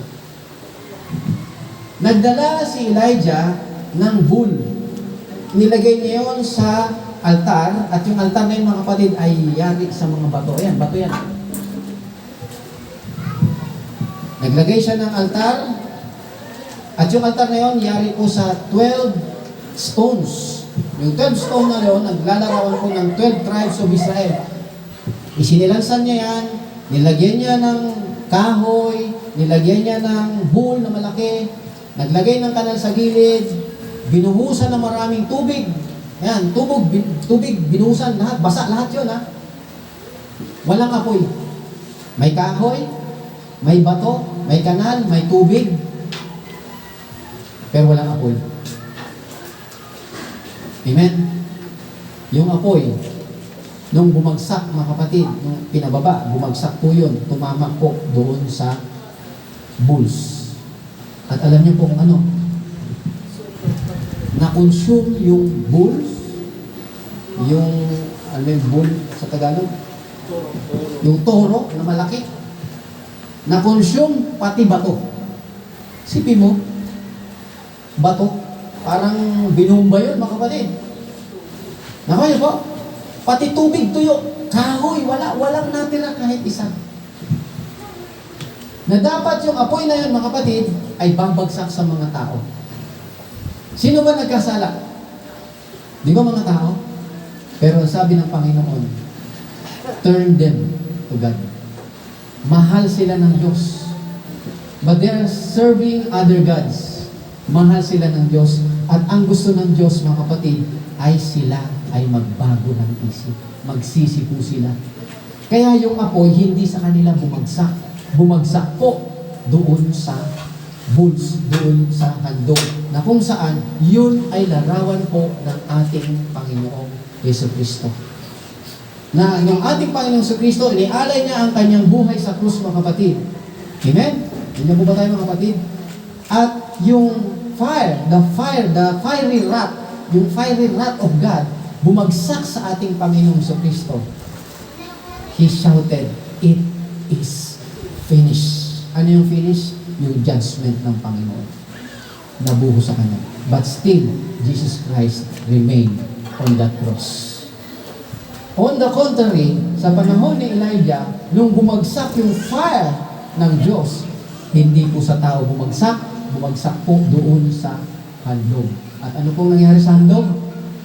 Nagdala si Elijah ng bull. Nilagay niya yun sa altar, at yung altar na yun mga kapatid ay yari sa mga bato. Ayan, bato yan. Naglagay siya ng altar, at yung altar na yun yari po sa 12 stones. Yung 12 stone na yun, naglalarawan po ng 12 tribes of Israel. Isinilansan niya yan, nilagyan niya ng kahoy, nilagyan niya ng bull na malaki, naglagay ng kanal sa gilid, binuhusan ng maraming tubig. Ayan, tubig, binuhusan lahat, basa lahat yun ha. Walang apoy. May kahoy, may bato, may kanal, may tubig, pero walang apoy. Amen? Yung apoy, nung bumagsak mga kapatid, nung pinababa, bumagsak po yun, tumamak po doon sa bulls. At alam niyo po kung ano? Na-consume yung bulls, yung, bull sa Tagalog? Yung toro na malaki. Na-consume pati bato. Sipin mo, bato. Parang binumba yun mga kapatid. Nakuha po? Pati tubig tuyo, kahoy, walang natira kahit isa. Na dapat yung apoy na yun, mga kapatid, ay babagsak sa mga tao. Sino ba nagkasala? Di ba mga tao? Pero sabi ng Panginoon, turn them to God. Mahal sila ng Diyos. But they are serving other gods. Mahal sila ng Diyos. At ang gusto ng Diyos, mga kapatid, ay sila ay magbago ng isip. Magsisi po sila. Kaya yung apoy, hindi sa kanila bumagsak. Bumagsak po doon sa bulls, doon sa handog, na kung saan yun ay larawan po ng ating Panginoong Yesu Kristo. na yung ating Panginoong Kristo, inialay niya ang kanyang buhay sa krus, mga kapatid. Amen? Hindi po ba tayo, mga kapatid? At yung the fiery wrath, yung fiery wrath of God, bumagsak sa ating Panginoong Kristo. He shouted, "It is finished." Ano yung finish? Yung judgment ng Panginoon. Nabuho sa Kanya. But still, Jesus Christ remained on that cross. On the contrary, sa panahon ni Elijah, nung bumagsak yung fire ng Diyos, hindi po sa tao bumagsak po doon sa handog. At ano pong nangyari sa handog?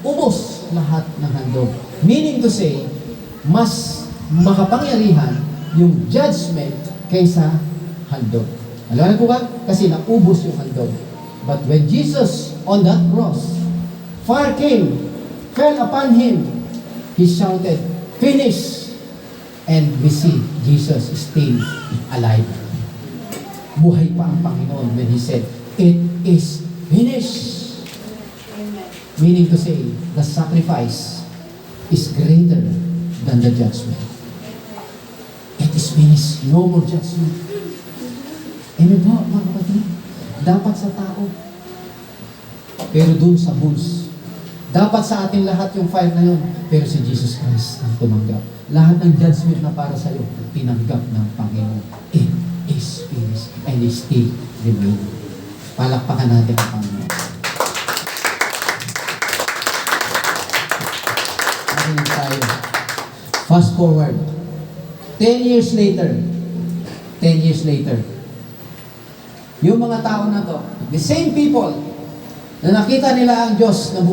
Ubos lahat ng handog. Meaning to say, mas makapangyarihan yung judgment kaysa handog. Alam po ba? Kasi naubos yung handog. But when Jesus on that cross, fire came, fell upon him, he shouted, "Finish!" And we see Jesus still alive. Buhay pa ang Panginoon when he said, "It is finished." Amen. Meaning to say, the sacrifice is greater than the judgment. It is finished. No more judgment. Amen po, mga kapatid. Dapat sa tao. Pero dun sa bulls. Dapat sa ating lahat yung fire na yun. Pero si Jesus Christ ang tumanggap. Lahat ng judgment na para sa'yo, tinanggap ng Panginoon. It is finished. And it still remains. Palakpakan natin ang Panginoon. Akin tayo. Fast forward. 10 years later. Yung mga tao na to, the same people, na nakita nila ang Diyos na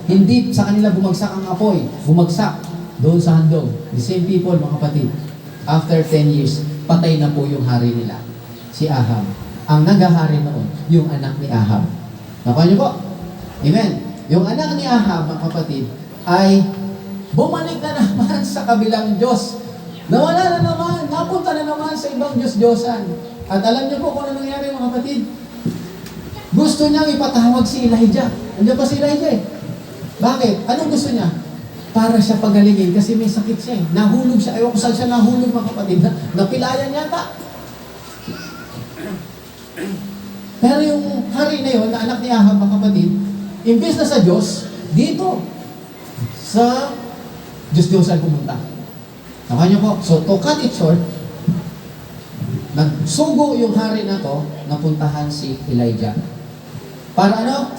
hindi sa kanila bumagsak ang apoy, bumagsak doon sa handog. The same people, mga kapatid, after 10 years, patay na po yung hari nila, si Ahab. Ang naghahari noon, yung anak ni Ahab. Nakuha niyo po? Amen. Yung anak ni Ahab, mga kapatid, ay bumalik na naman sa kabilang Diyos. Nawala na naman, napunta na naman sa ibang Diyos-Diyosan. At alam niyo po kung ano nangyari, mga kapatid? Gusto niyang ipatawag si Elijah. Andiyan pa si Elijah eh. Bakit? Anong gusto niya? Para siya pagalingin kasi may sakit siya eh. Nahulog siya. Ayaw ko saan siya nahulog, mga kapatid. Napilayan yata. Pero yung hari na yun, na anak ni Ahab, mga kapatid, imbes na sa Diyos, dito, sa Diyos-Diyosan pumunta. Nakuha niyo po? So, to cut it short, nagsugo yung hari na to, napuntahan si Elijah. Para ano?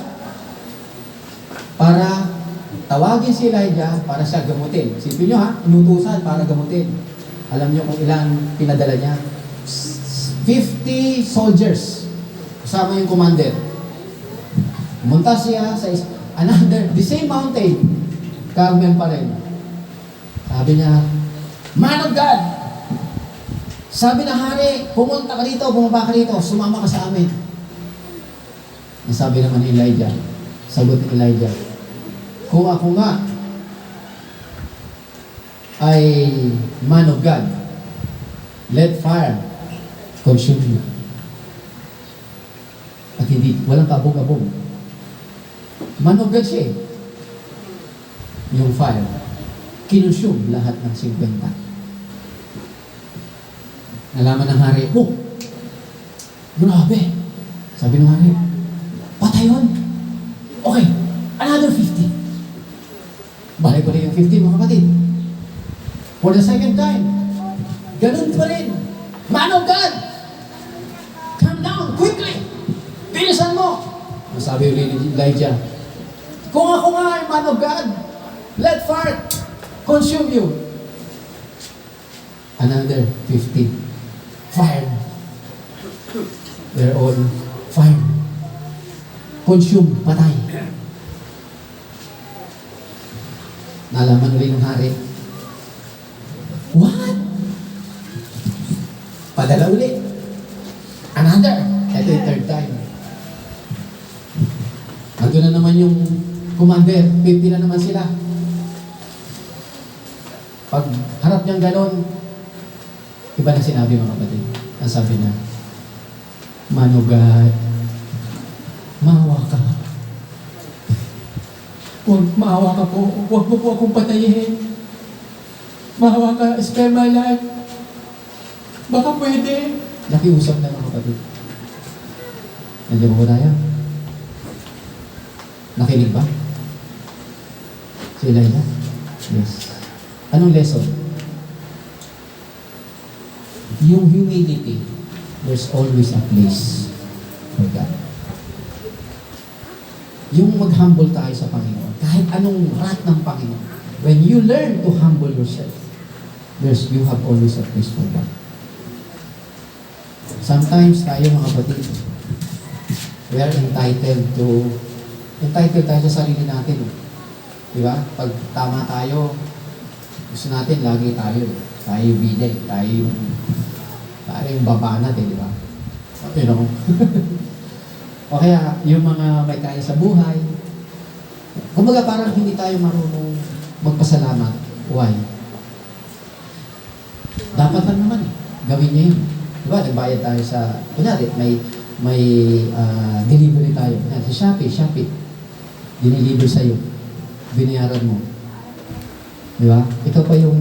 Para tawagin si Elijah para siya gamutin. Sipin nyo ha, inutusan para gamutin. Alam nyo kung ilan pinadala niya? 50 soldiers. Kasama yung commander. Pumunta siya sa the same mountain. Carmel pa rin. Sabi niya, "Man of God, sabi na hari, pumunta ka dito, bumaba ka dito, sumama ka sa amin." Nasabi naman ni Elijah, sagot ni Elijah, "Kung ako nga ay man of God, let fire consume you." At hindi, walang kabog-abog. Man of God siya eh. Yung fire, kinonsume lahat ng 50. Nalaman ng hari, "Oh, grabe." Sabi ng hari, "Patay yun. Okay, another 50. Balik ko na yung 50, mga kapatid. For the second time, ganun pa rin. "Man of God, come down quickly. Bilisan mo." Sabi ni Elijah, "Kung ako nga ay man of God, let fire consume you." Another 50. Fire. They're all fire. Consume, patay. Nalaman rin ng hari. What? Padala ulit. Another. Ito yung third time. Ando na naman yung commander. 50 na naman sila. Pag harap niyang ganon, iba na sinabi, mga kapatid. Ang sabi niya, "Man of God, maawa ka. Huwag maawa ka po. Huwag mo po akong patayin. Mahawa ka, spare my life. Baka pwede. Nakiusap na mga kapatid. Nandiyan mo ba tayo? Nakinig ba? Si Elijah? Yes. Anong lesson? Yung humility, there's always a place for God. Yung mag-humble tayo sa Panginoon, kahit anong wrath ng Panginoon, when you learn to humble yourself, you have always a place for God. Sometimes tayo mga kapatid, we are entitled tayo sa sarili natin. Di ba? Pag tama tayo, gusto natin lagi tayo. Tayo bida, tayo yung babanat di ba? You know? O kaya, yung mga may kaya sa buhay, kumbaga parang hindi tayo marunong magpasalamat. Why? Dapat lang naman gawin niya yun. Diba, nagbayad tayo sa, kunyari, may delivery tayo. Kunyari, sa Shopee, diniliver sa'yo. Binayaran mo. Diba? Ikaw pa yung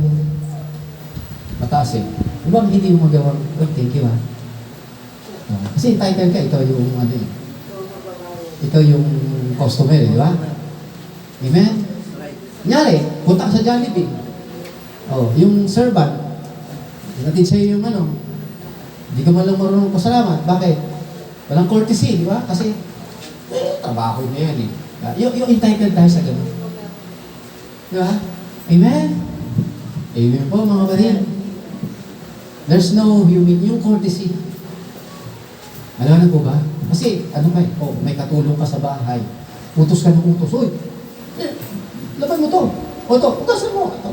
mataas Diba, hindi mo magawang, oh, thank you kasi entitled ka, ikaw yung ikaw yung customer, di ba? Amen? Kunyari, punta ka sa Jollibee. Yung servant, natin sa'yo yung hindi ka malang marunong pasalamat. Bakit? Walang courtesy, di ba? Kasi, trabaho niya yan yung entitled tayo sa gano'n. Di ba? Amen? Amen po, mga kapatid. There's no yung courtesy. Alam na po ba? Kasi, may katulong ka sa bahay. Utos ka ng utos. Uy, laban mo to. O to, ugasan mo. Ito.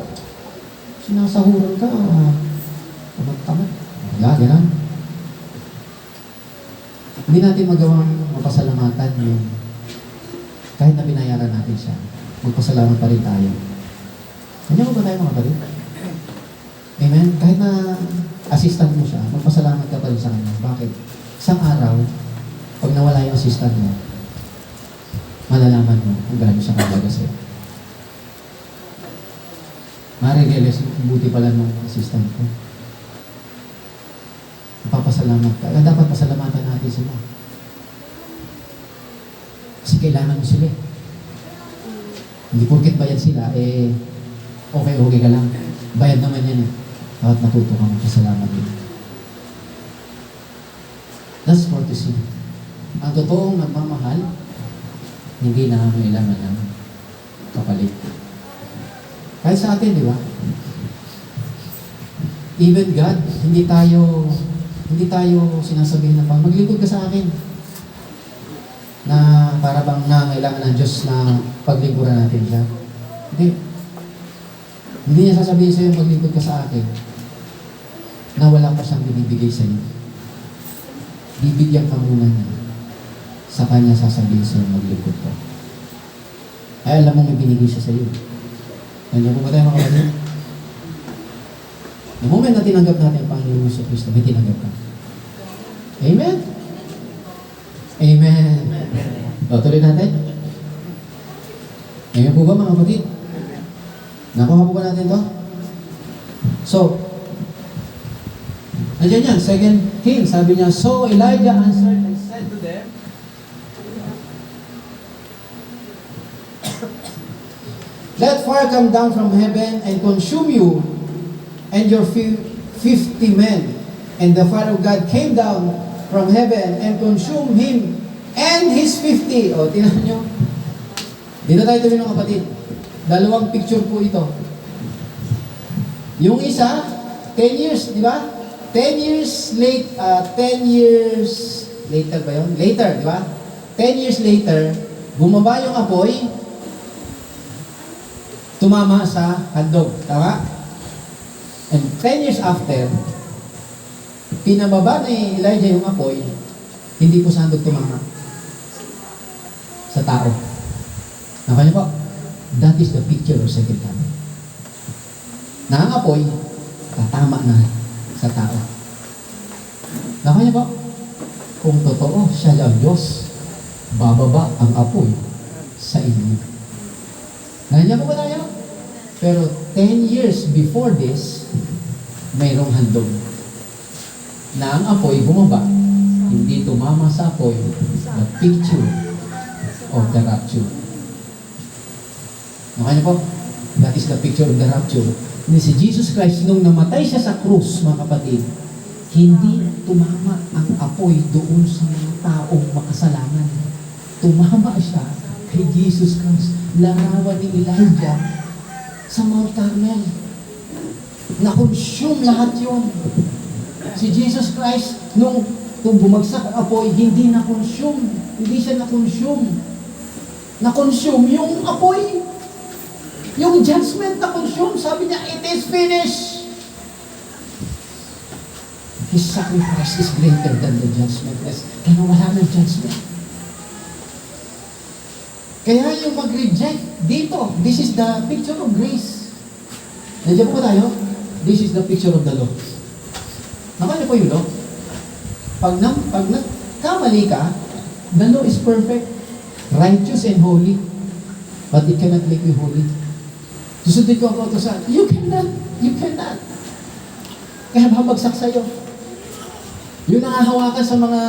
Sinasahuran ka. Tamad-tamad. Ganun. Hindi natin magawang mapasalamatan yung kahit na binayaran natin siya. Magpasalamat pa rin tayo. Kanya mo ba tayo mga kapatid? Amen? Kahit na assistant mo siya, magpasalamat ka pa rin sa kanya. Bakit? Isang araw, pag nawala yung assistant mo, malalaman mo kung gaano siya kabalaga sa'yo. Marirealize mo, buti pala nung assistant ko. Papasalamat ka. Dapat pasalamatan natin sila. Kasi kailangan mo sila. Hindi porket bayad sila, okay ka lang. Bayad naman yan Dapat matuto ka magpasalamat din. That's courtesy. Ang totoong nagmamahal, hindi na kailangan ng kapalit. Kahit sa atin, di ba? Even God, hindi tayo sinasabihin na pang maglingkod ka sa akin. Na para bang nangailangan ng Diyos na paglingkuran natin siya. Hindi niya sasabihin sa'yo maglingkod ka sa akin na wala pa siyang binibigay sa'yo. Bibigyan ka muna niya. Sa kanya sasabihin sa'yo maglingkod ka. Ay alam mo may binigay siya sa'yo. Nandiyan mo ba tayo mga kapatid? The moment na tinanggap natin ang Panginoon sa Kristo, may tinanggap ka. Amen? Amen. Tuloy natin. Amen po ba mga kapatid? Nakuha po ba natin to? So, nandiyan yan, 2 Kings, sabi niya, so Elijah answered and said to them, let fire come down from heaven and consume you and your 50 men. And the fire of God came down from heaven and consumed him and his 50. O, tingnan nyo. Dito tayo tuloy ng kapatid. Dalawang picture po ito. Yung isa, 10 years, di ba? 10 years later ba yun? Later, di ba? 10 years later, bumaba yung apoy, tumama sa handog. Tama? And 10 years after, pinababa ni Elijah yung apoy, hindi po sa handog tumama. Sa tao. Nakanya po? That is the picture of second coming. Na ang apoy, tatama na sa tao. Nakanya po? Kung totoo, siya ang Diyos, bababa ang apoy sa inyo. Nakanya po ba tayo? Pero 10 years before this, mayroong handog na ang apoy bumaba, hindi tumama sa apoy, the picture of the rapture. Okay na po? That is the picture of the rapture. Ni si Jesus Christ, nung namatay siya sa krus, mga kapatid, hindi tumama ang apoy doon sa mga taong makasalanan. Tumama siya kay Jesus Christ. Larawan ni Elijah sa Mount Carmel. Na-consume lahat yun. Si Jesus Christ, nung bumagsak ang apoy, hindi na-consume. Hindi siya na-consume. Na-consume yung apoy. Yung judgment na-consume. Sabi niya, it is finished. His sacrifice is greater than the judgment. Kaya wala ng judgment. Kaya yung mag-reject dito, this is the picture of grace. Nandiyan po ba tayo? This is the picture of the law. Nakanya po yung law. Pag nagkamali ka, the law is perfect, righteous and holy, but it cannot make you holy. Susundin ko ang kautosan. You cannot. Kaya babagsak sa'yo. Yung nangahawakan sa mga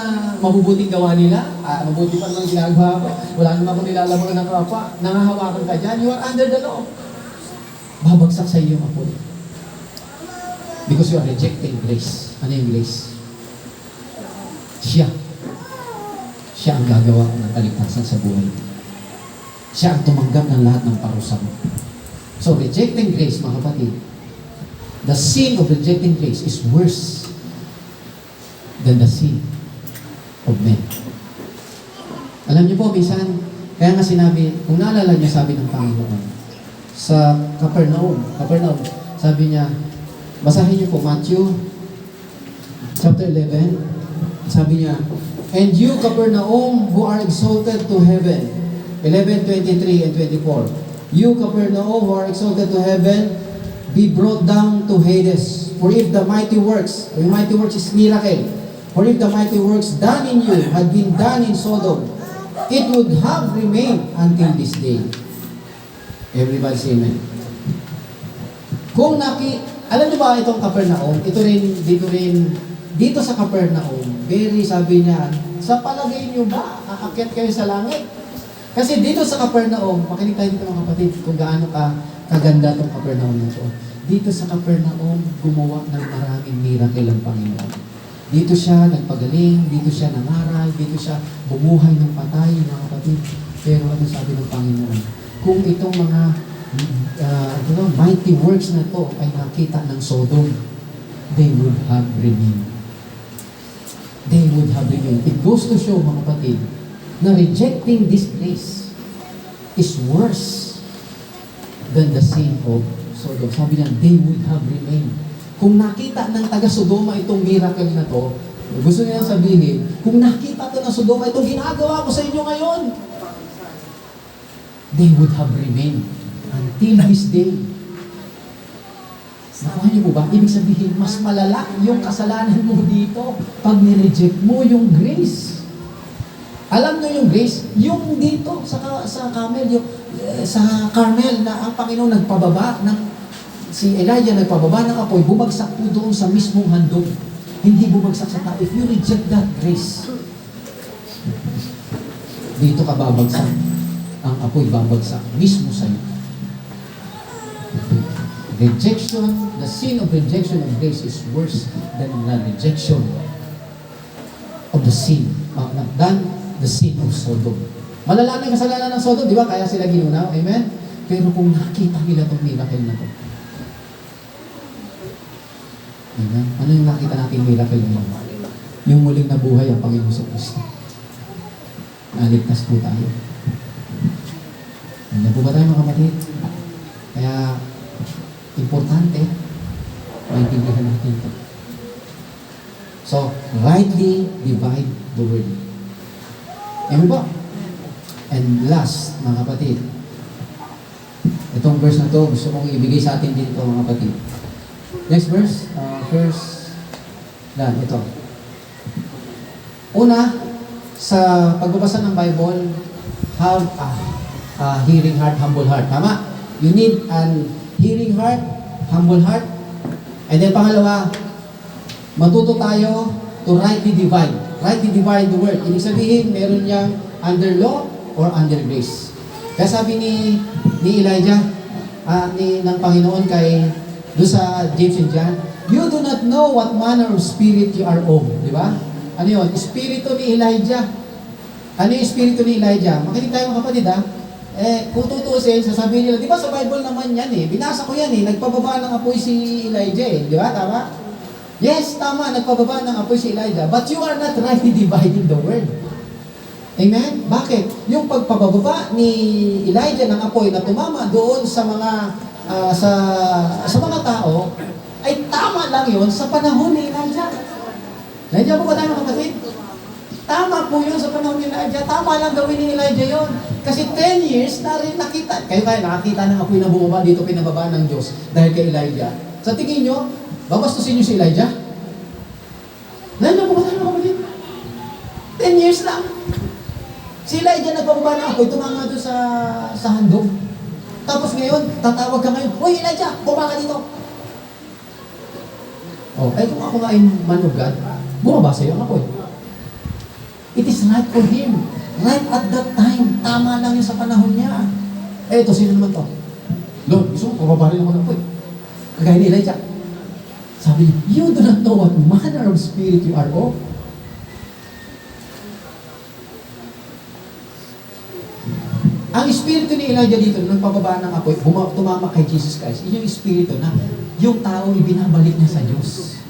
mabubuting gawa nila, mabuti pa naman ginagawa ko, wala naman akong nilalaman ng kapwa, nangahawakan ka dyan, you are under the law. Babagsak sa iyo yung apoy. Because you are rejecting grace. Ano yung grace? Siya. Siya ang gagawa ng kaligtasan sa buhay. Siya ang tumanggap ng lahat ng parusa mo. So, rejecting grace, mga kapatid, the sin of rejecting grace is worse than the sin of men. Alam niyo po, minsan, kaya nga sinabi, kung naalala niyo, sabi ng Panginoon, sa Capernaum, sabi niya, basahin niyo po, Matthew, chapter 11, sabi niya, and you, Capernaum, who are exalted to heaven, 11:23 and 24, you, Capernaum, who are exalted to heaven, be brought down to Hades. For if the mighty works is miracle, for if the mighty works done in you had been done in Sodom, it would have remained until this day. Everybody say amen. Alam niyo ba itong Capernaum? Dito sa Capernaum, very sabi niya, sa palagay niyo ba, aakyat kayo sa langit? Kasi dito sa Capernaum, makinig tayo dito mga kapatid, kung gaano kaganda itong Capernaum na ito. Dito sa Capernaum, gumawa ng maraming miracle ang Panginoon. Dito siya nagpagaling, dito siya nangaral, dito siya bumuhay ng patay, mga kapatid. Pero ano sabi ng Panginoon? Kung itong mga mighty works na to ay nakita ng Sodom, they would have remained. They would have remained. It goes to show, mga kapatid, na rejecting this grace is worse than the sin of Sodom. Sabi niya, they would have remained. Kung nakita ng taga-Sodoma itong miracle na to, gusto niya sabihin, kung nakita to ng Sodoma, itong ginagawa ko sa inyo ngayon, they would have remained until this day. Nakuha niyo po ba? Ibig sabihin, mas malala yung kasalanan mo dito pag nireject mo yung grace. Alam niyo yung grace? Yung dito sa Carmel, sa Carmel na ang Panginoon nagpababa ng si Elijah nagpababa ng apoy, bumagsak po doon sa mismong handog. Hindi bumagsak sa tao. If you reject that grace, dito ka babagsak. Ang apoy babagsak mismo sa iyo. Rejection, the sin of rejection of grace is worse than the rejection of the sin, than the sin of Sodom. Malala na yung kasalanan ng Sodom, di ba? Kaya sila ginunaw, amen? Pero kung nakita nila itong miracle na ito, amen? Ano yung nakita natin miracle ngayon? Yung muling nabuhay ang Panginoon sa Kristo. Naligtas po tayo. Ano po ba tayo mga kapatid? Kaya, importante, maintindihan natin ito. So, rightly divide the word. Amen ba? And last, mga kapatid, itong verse na to, gusto kong ibigay sa atin dito, mga kapatid. Next verse, ito. Una, sa pagbabasa ng Bible, have a hearing heart, humble heart. Tama? You need an hearing heart, humble heart. And then pangalawa, matuto tayo to rightly divide. Rightly divide the word. Ibig sabihin, meron niyang under law or under grace. Kaya sabi ni Elijah, ng Panginoon kay doon sa James and John, you do not know what manner of spirit you are of. Di ba? Ano yun? Espiritu ni Elijah. Ano yung espiritu ni Elijah? Makinig tayo mga kapatid ha. Kung tutusin, sasabihin nila, di ba sa Bible naman yan binasa ko yan nagpababa ng apoy si Elijah di ba? Tama? Yes, tama, nagpababa ng apoy si Elijah. But you are not rightly dividing the word. Amen? Bakit? Yung pagpababa ni Elijah ng apoy na tumama doon sa mga sa mga tao, ay tama lang yun sa panahon ni Elijah. Nandiyan po ba tayo mga kapatid? Tama po yun sa panahon ni Elijah. Tama lang gawin ni Elijah yun. Kasi 10 years na rin nakita. Kayo nakakita ng apoy na bumaba dito pinababa ng Diyos dahil kay Elijah. Sa tingin nyo, babastusin nyo si Elijah? Nandiyan po ba tayo mga kapatid? 10 years lang. Si Elijah nagpababa ng apoy, tumanga doon sa handog. Tapos ngayon, tatawag ka ngayon, "Hoy Elijah, bumaba ka dito." Kung ako nga ay man of God, bumaba sa'yo ang apoy. It is right for him. Right at that time. Tama lang yun sa panahon niya. Ito, sino naman to? Lord, gusto mo, pababarin ako ng apoy. Kagaya ni Elijah. Sabi niya, you do not know what manner of spirit you are of. Ang espiritu ni Elijah dito, nung pababa ng apoy, tumama kay Jesus Christ, yung espiritu na yung tao ibinabalik niya sa Diyos.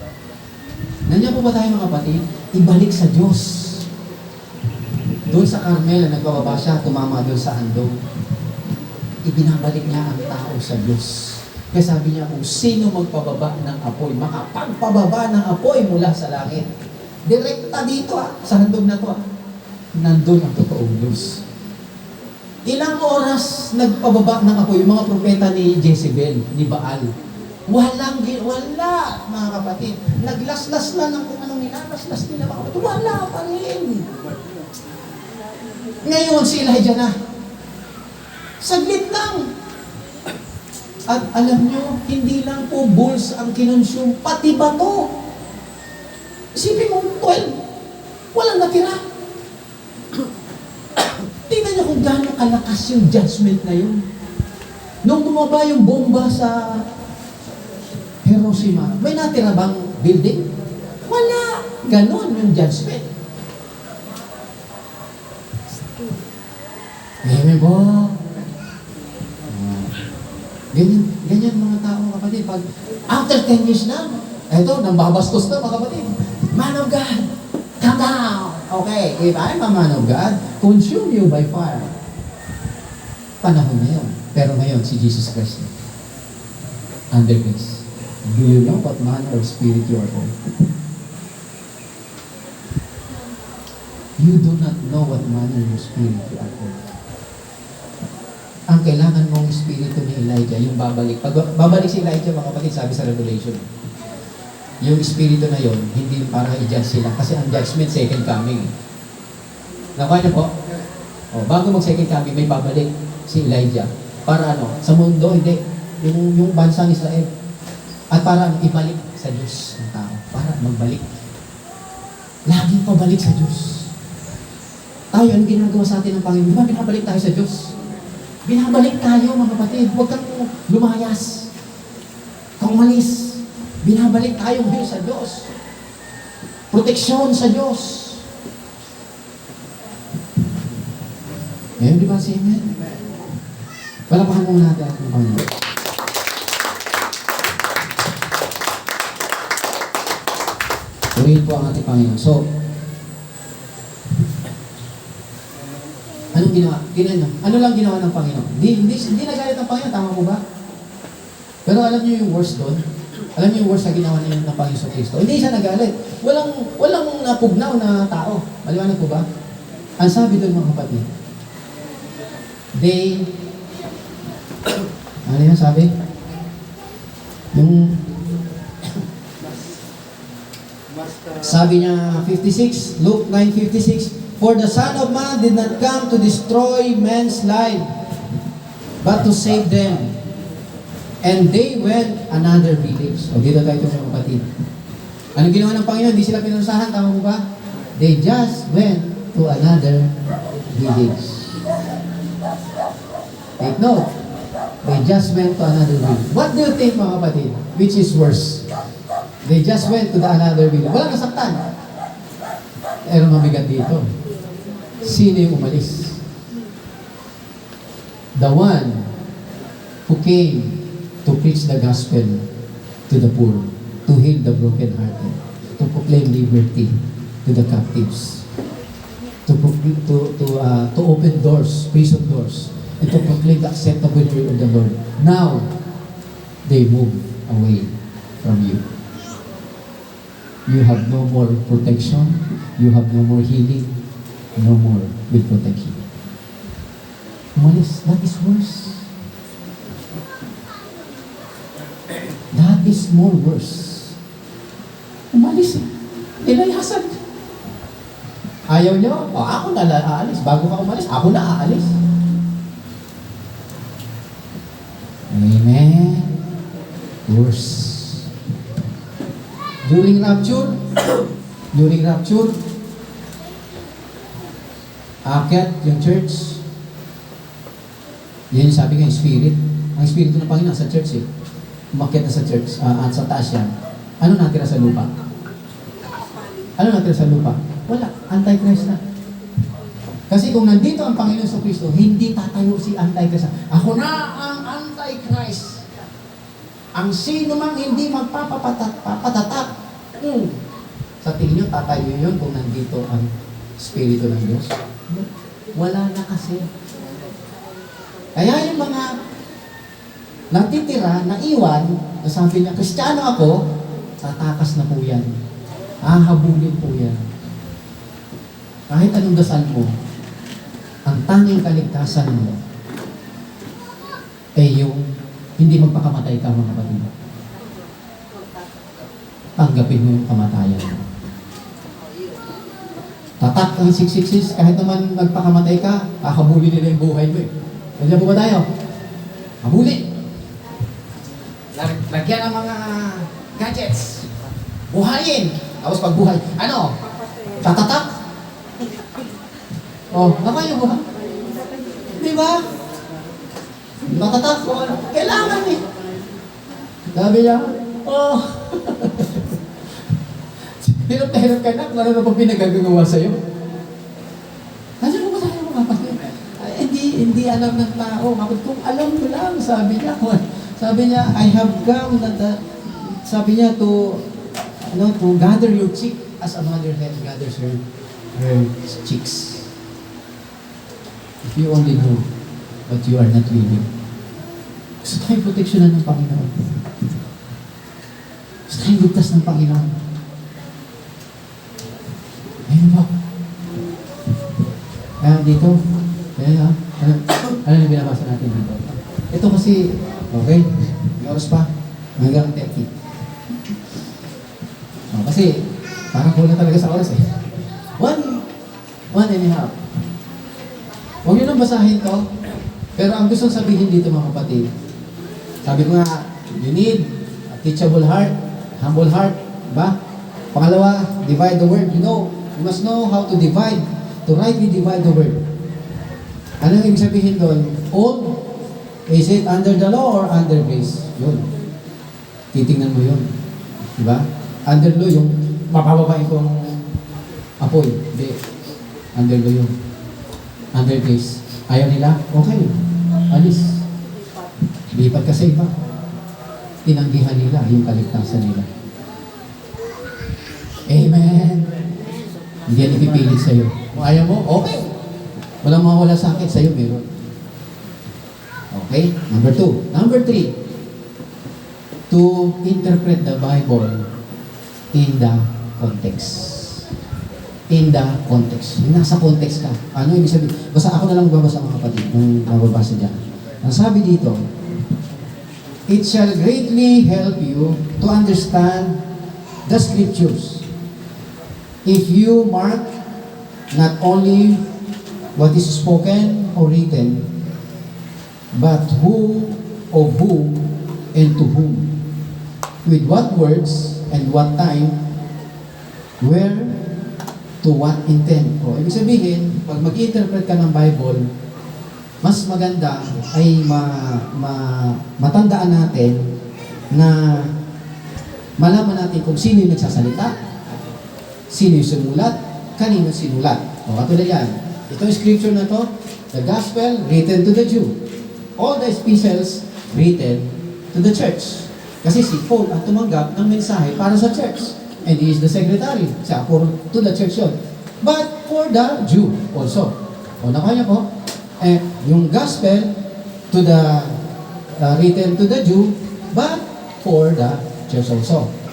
Nandiyan po ba tayo mga kapatid? Ibalik sa Diyos. Doon sa Carmel, nagpababa siya, tumama doon sa handog. Ibinabalik niya ang tao sa Diyos. Kaya sabi niya, kung sino magpababa ng apoy, makapagpababa ng apoy mula sa langit. Direkta dito sa handog na to nandun ang totoong Diyos. Ilang oras nagpababa ng apoy yung mga propeta ni Jezebel, ni Baal. Wala, mga kapatid. Naglaslas na ng kung anong nilalaslas nila, mga kapatid. Wala pa rin. Ngayon, si Elijah na. Saglit lang. At alam nyo, hindi lang po bulls ang kinonsume, pati bato. Isipin mo, 12. Walang natira. Tingnan nyo kung gaano kalakas yung judgment na yun. Nung bumaba yung bomba sa Hiroshima, may natira bang building? Wala. Ganon yung judgment. Amen po. Ganyan mga tao, mga kapatid. Pag after 10 years na, eto, nang babastos na, mga kapatid. Man of God, come down. Okay, if I'm a man of God, consume you by fire. Panahon na yun. Pero ngayon, si Jesus Christ. Under grace. Do you know what manner of spirit you are of? You do not know what manner of spirit you are of. Ang kailangan mong espiritu ni Elijah, yung babalik. Pag babalik si Elijah, mga kapatid, sabi sa Revelation, yung espiritu na yon, hindi para i-judge sila. Kasi ang judgment, second coming. Nakuha niyo po? Bago mag-second coming, may babalik si Elijah. Para sa mundo, hindi. Yung bansang Israel. At para ibalik sa Diyos ng tao. Para magbalik. Laging pabalik sa Diyos. Tayo, ang ginagawa sa atin ng Panginoon, di ba binabalik tayo sa Diyos? Binabalik tayo, mga kapatid. Huwag kang lumayas. Kung umalis, binabalik tayo ngayon sa Diyos. Proteksyon sa Diyos. Ngayon, di ba si Amen? Palapakan muna natin ang Panginoon. Purihin po ang ating Panginoon. So, anong ginawa? Ano lang ginawa ng Panginoon? Hindi nagalit ng Panginoon, tama po ba? Pero alam niyo yung worst doon? Alam niyo yung worst na ginawa niya ng Panginoon Kristo? Hindi siya nagalit. Walang napugnaw na tao. Maliwanag po ba? Ang sabi doon mga kapatid, ano yan sabi? Sabi niya 56, Luke 9:56, for the Son of Man did not come to destroy men's life, but to save them. And they went another village. O, dito tayo mga kapatid. Anong ginawa ng Panginoon? Hindi sila pinusahan, tama mo ba? They just went to another village. Take note. They just went to another village. What do you think, mga kapatid? Which is worse? They just went to the another village. Walang nasaktan. Pero mabigat dito. Sino yung umalis? The one who came to preach the gospel to the poor, to heal the brokenhearted, to proclaim liberty to the captives, to open doors, prison doors, and to proclaim the acceptable year of the Lord. Now, they move away from you. You have no more protection. You have no more healing. No more will protect you. Umalis, that is worse. That is more worse. Umalis eh. Nilayasan. Ayaw nyo? O, ako na aalis. Bago ka umalis, ako na aalis. Amen. Worse. During rapture, aakyat yung church. Yan yung sabi ko yung spirit. Ang spirito ng Panginoon sa church eh. Umakyat na sa church, at sa taas yan. Ano natira sa lupa? Ano natira sa lupa? Wala. Antichrist na. Kasi kung nandito ang Panginoon sa Kristo, hindi tatayo si Antichrist. Ako na ang Antichrist. Ang sino mang hindi magpapatatak. Sa tingin nyo, tatayo yun kung nandito ang Espiritu ng Diyos? Wala na kasi. Kaya yung mga natitira, naiwan, nasabi niya, Kristiyano ako, tatakas na po yan. Hahabulin po yan. Kahit anong dasal mo, ang tanging kaligtasan mo ay yung hindi magpakamatay ka, mga kapatid. Tanggapin mo yung kamatayan mo. Tatak ang 666, kahit naman magpakamatay ka, hahabulin nila yung buhay mo eh. Nandiyan po ba tayo? Habulin. Lagyan ng mga gadgets. Buhayin. Tapos pagbuhay, ano? Tatatak? Oh, naman yung buhay. Di ba? Tatatak ko. Kailangan eh. Sabi niya, oh. Hirap na hirap ka na, lalo na pag pinagagagawa sa'yo. Nandiyan po ba tayo mga kapatid? Hindi alam ng tao. Kung alam mo lang, sabi niya, I have come, sabi niya, to gather your chick as a mother hen gathers her chicks. If you only know, but you are not willing. Gusto tayong proteksyonan ng Panginoon. Gusto tayong ligtas ng Panginoon. Ayun ba? Kaya dito, ano yung binabasa natin dito? Ito kasi, okay, may oras pa, hanggang 30. Kasi, parang kulang talaga sa oras eh. One and a half. Huwag nyo nang basahin to, pero ang gusto sabihin dito mga kapatid, sabi ko nga, you need a teachable heart, humble heart, ba? Pangalawa, divide the word. You must know how to divide, to rightly divide the word. Ano yung ibig sabihin doon? Old, is it under the law or under grace? Yun. Titingnan mo yun. Diba? Under law yung mapapabain kong apoy. Hindi. Under law yun. Under grace. Ayaw nila? Okay. Alis. Lipat ka sa iba. Tinanggihan nila yung kaligtasan nila. Amen. Hindi yan ipipilit sa'yo. Kung ayaw mo, okay. Walang mawala sa akin, sa'yo meron. Okay? Number 2. Number 3. To interpret the Bible in the context. In the context. Nasa context ka. Ano ibig sabihin? Basta ako na lang magbabasa mga kapatid nung mababasa dyan. Ang sabi dito, it shall greatly help you to understand the scriptures if you mark not only what is spoken or written, but who and to whom, with what words and what time, where, to what intent. O, ibig sabihin, pag mag-interpret ka ng Bible, mas maganda ay matandaan natin na malaman natin kung sino yung nagsasalita, sino yung sumulat, kanino sinulat. O, katulad yan. Ito yung scripture na to, the gospel written to the Jew. All the epistles written to the church. Kasi si Paul ang tumanggap ng mensahe para sa church. And he is the secretary. Siya, to the church yun. But for the Jew also. O, nakuha niyo po? Yung gospel to the written to the Jew, but for the church also.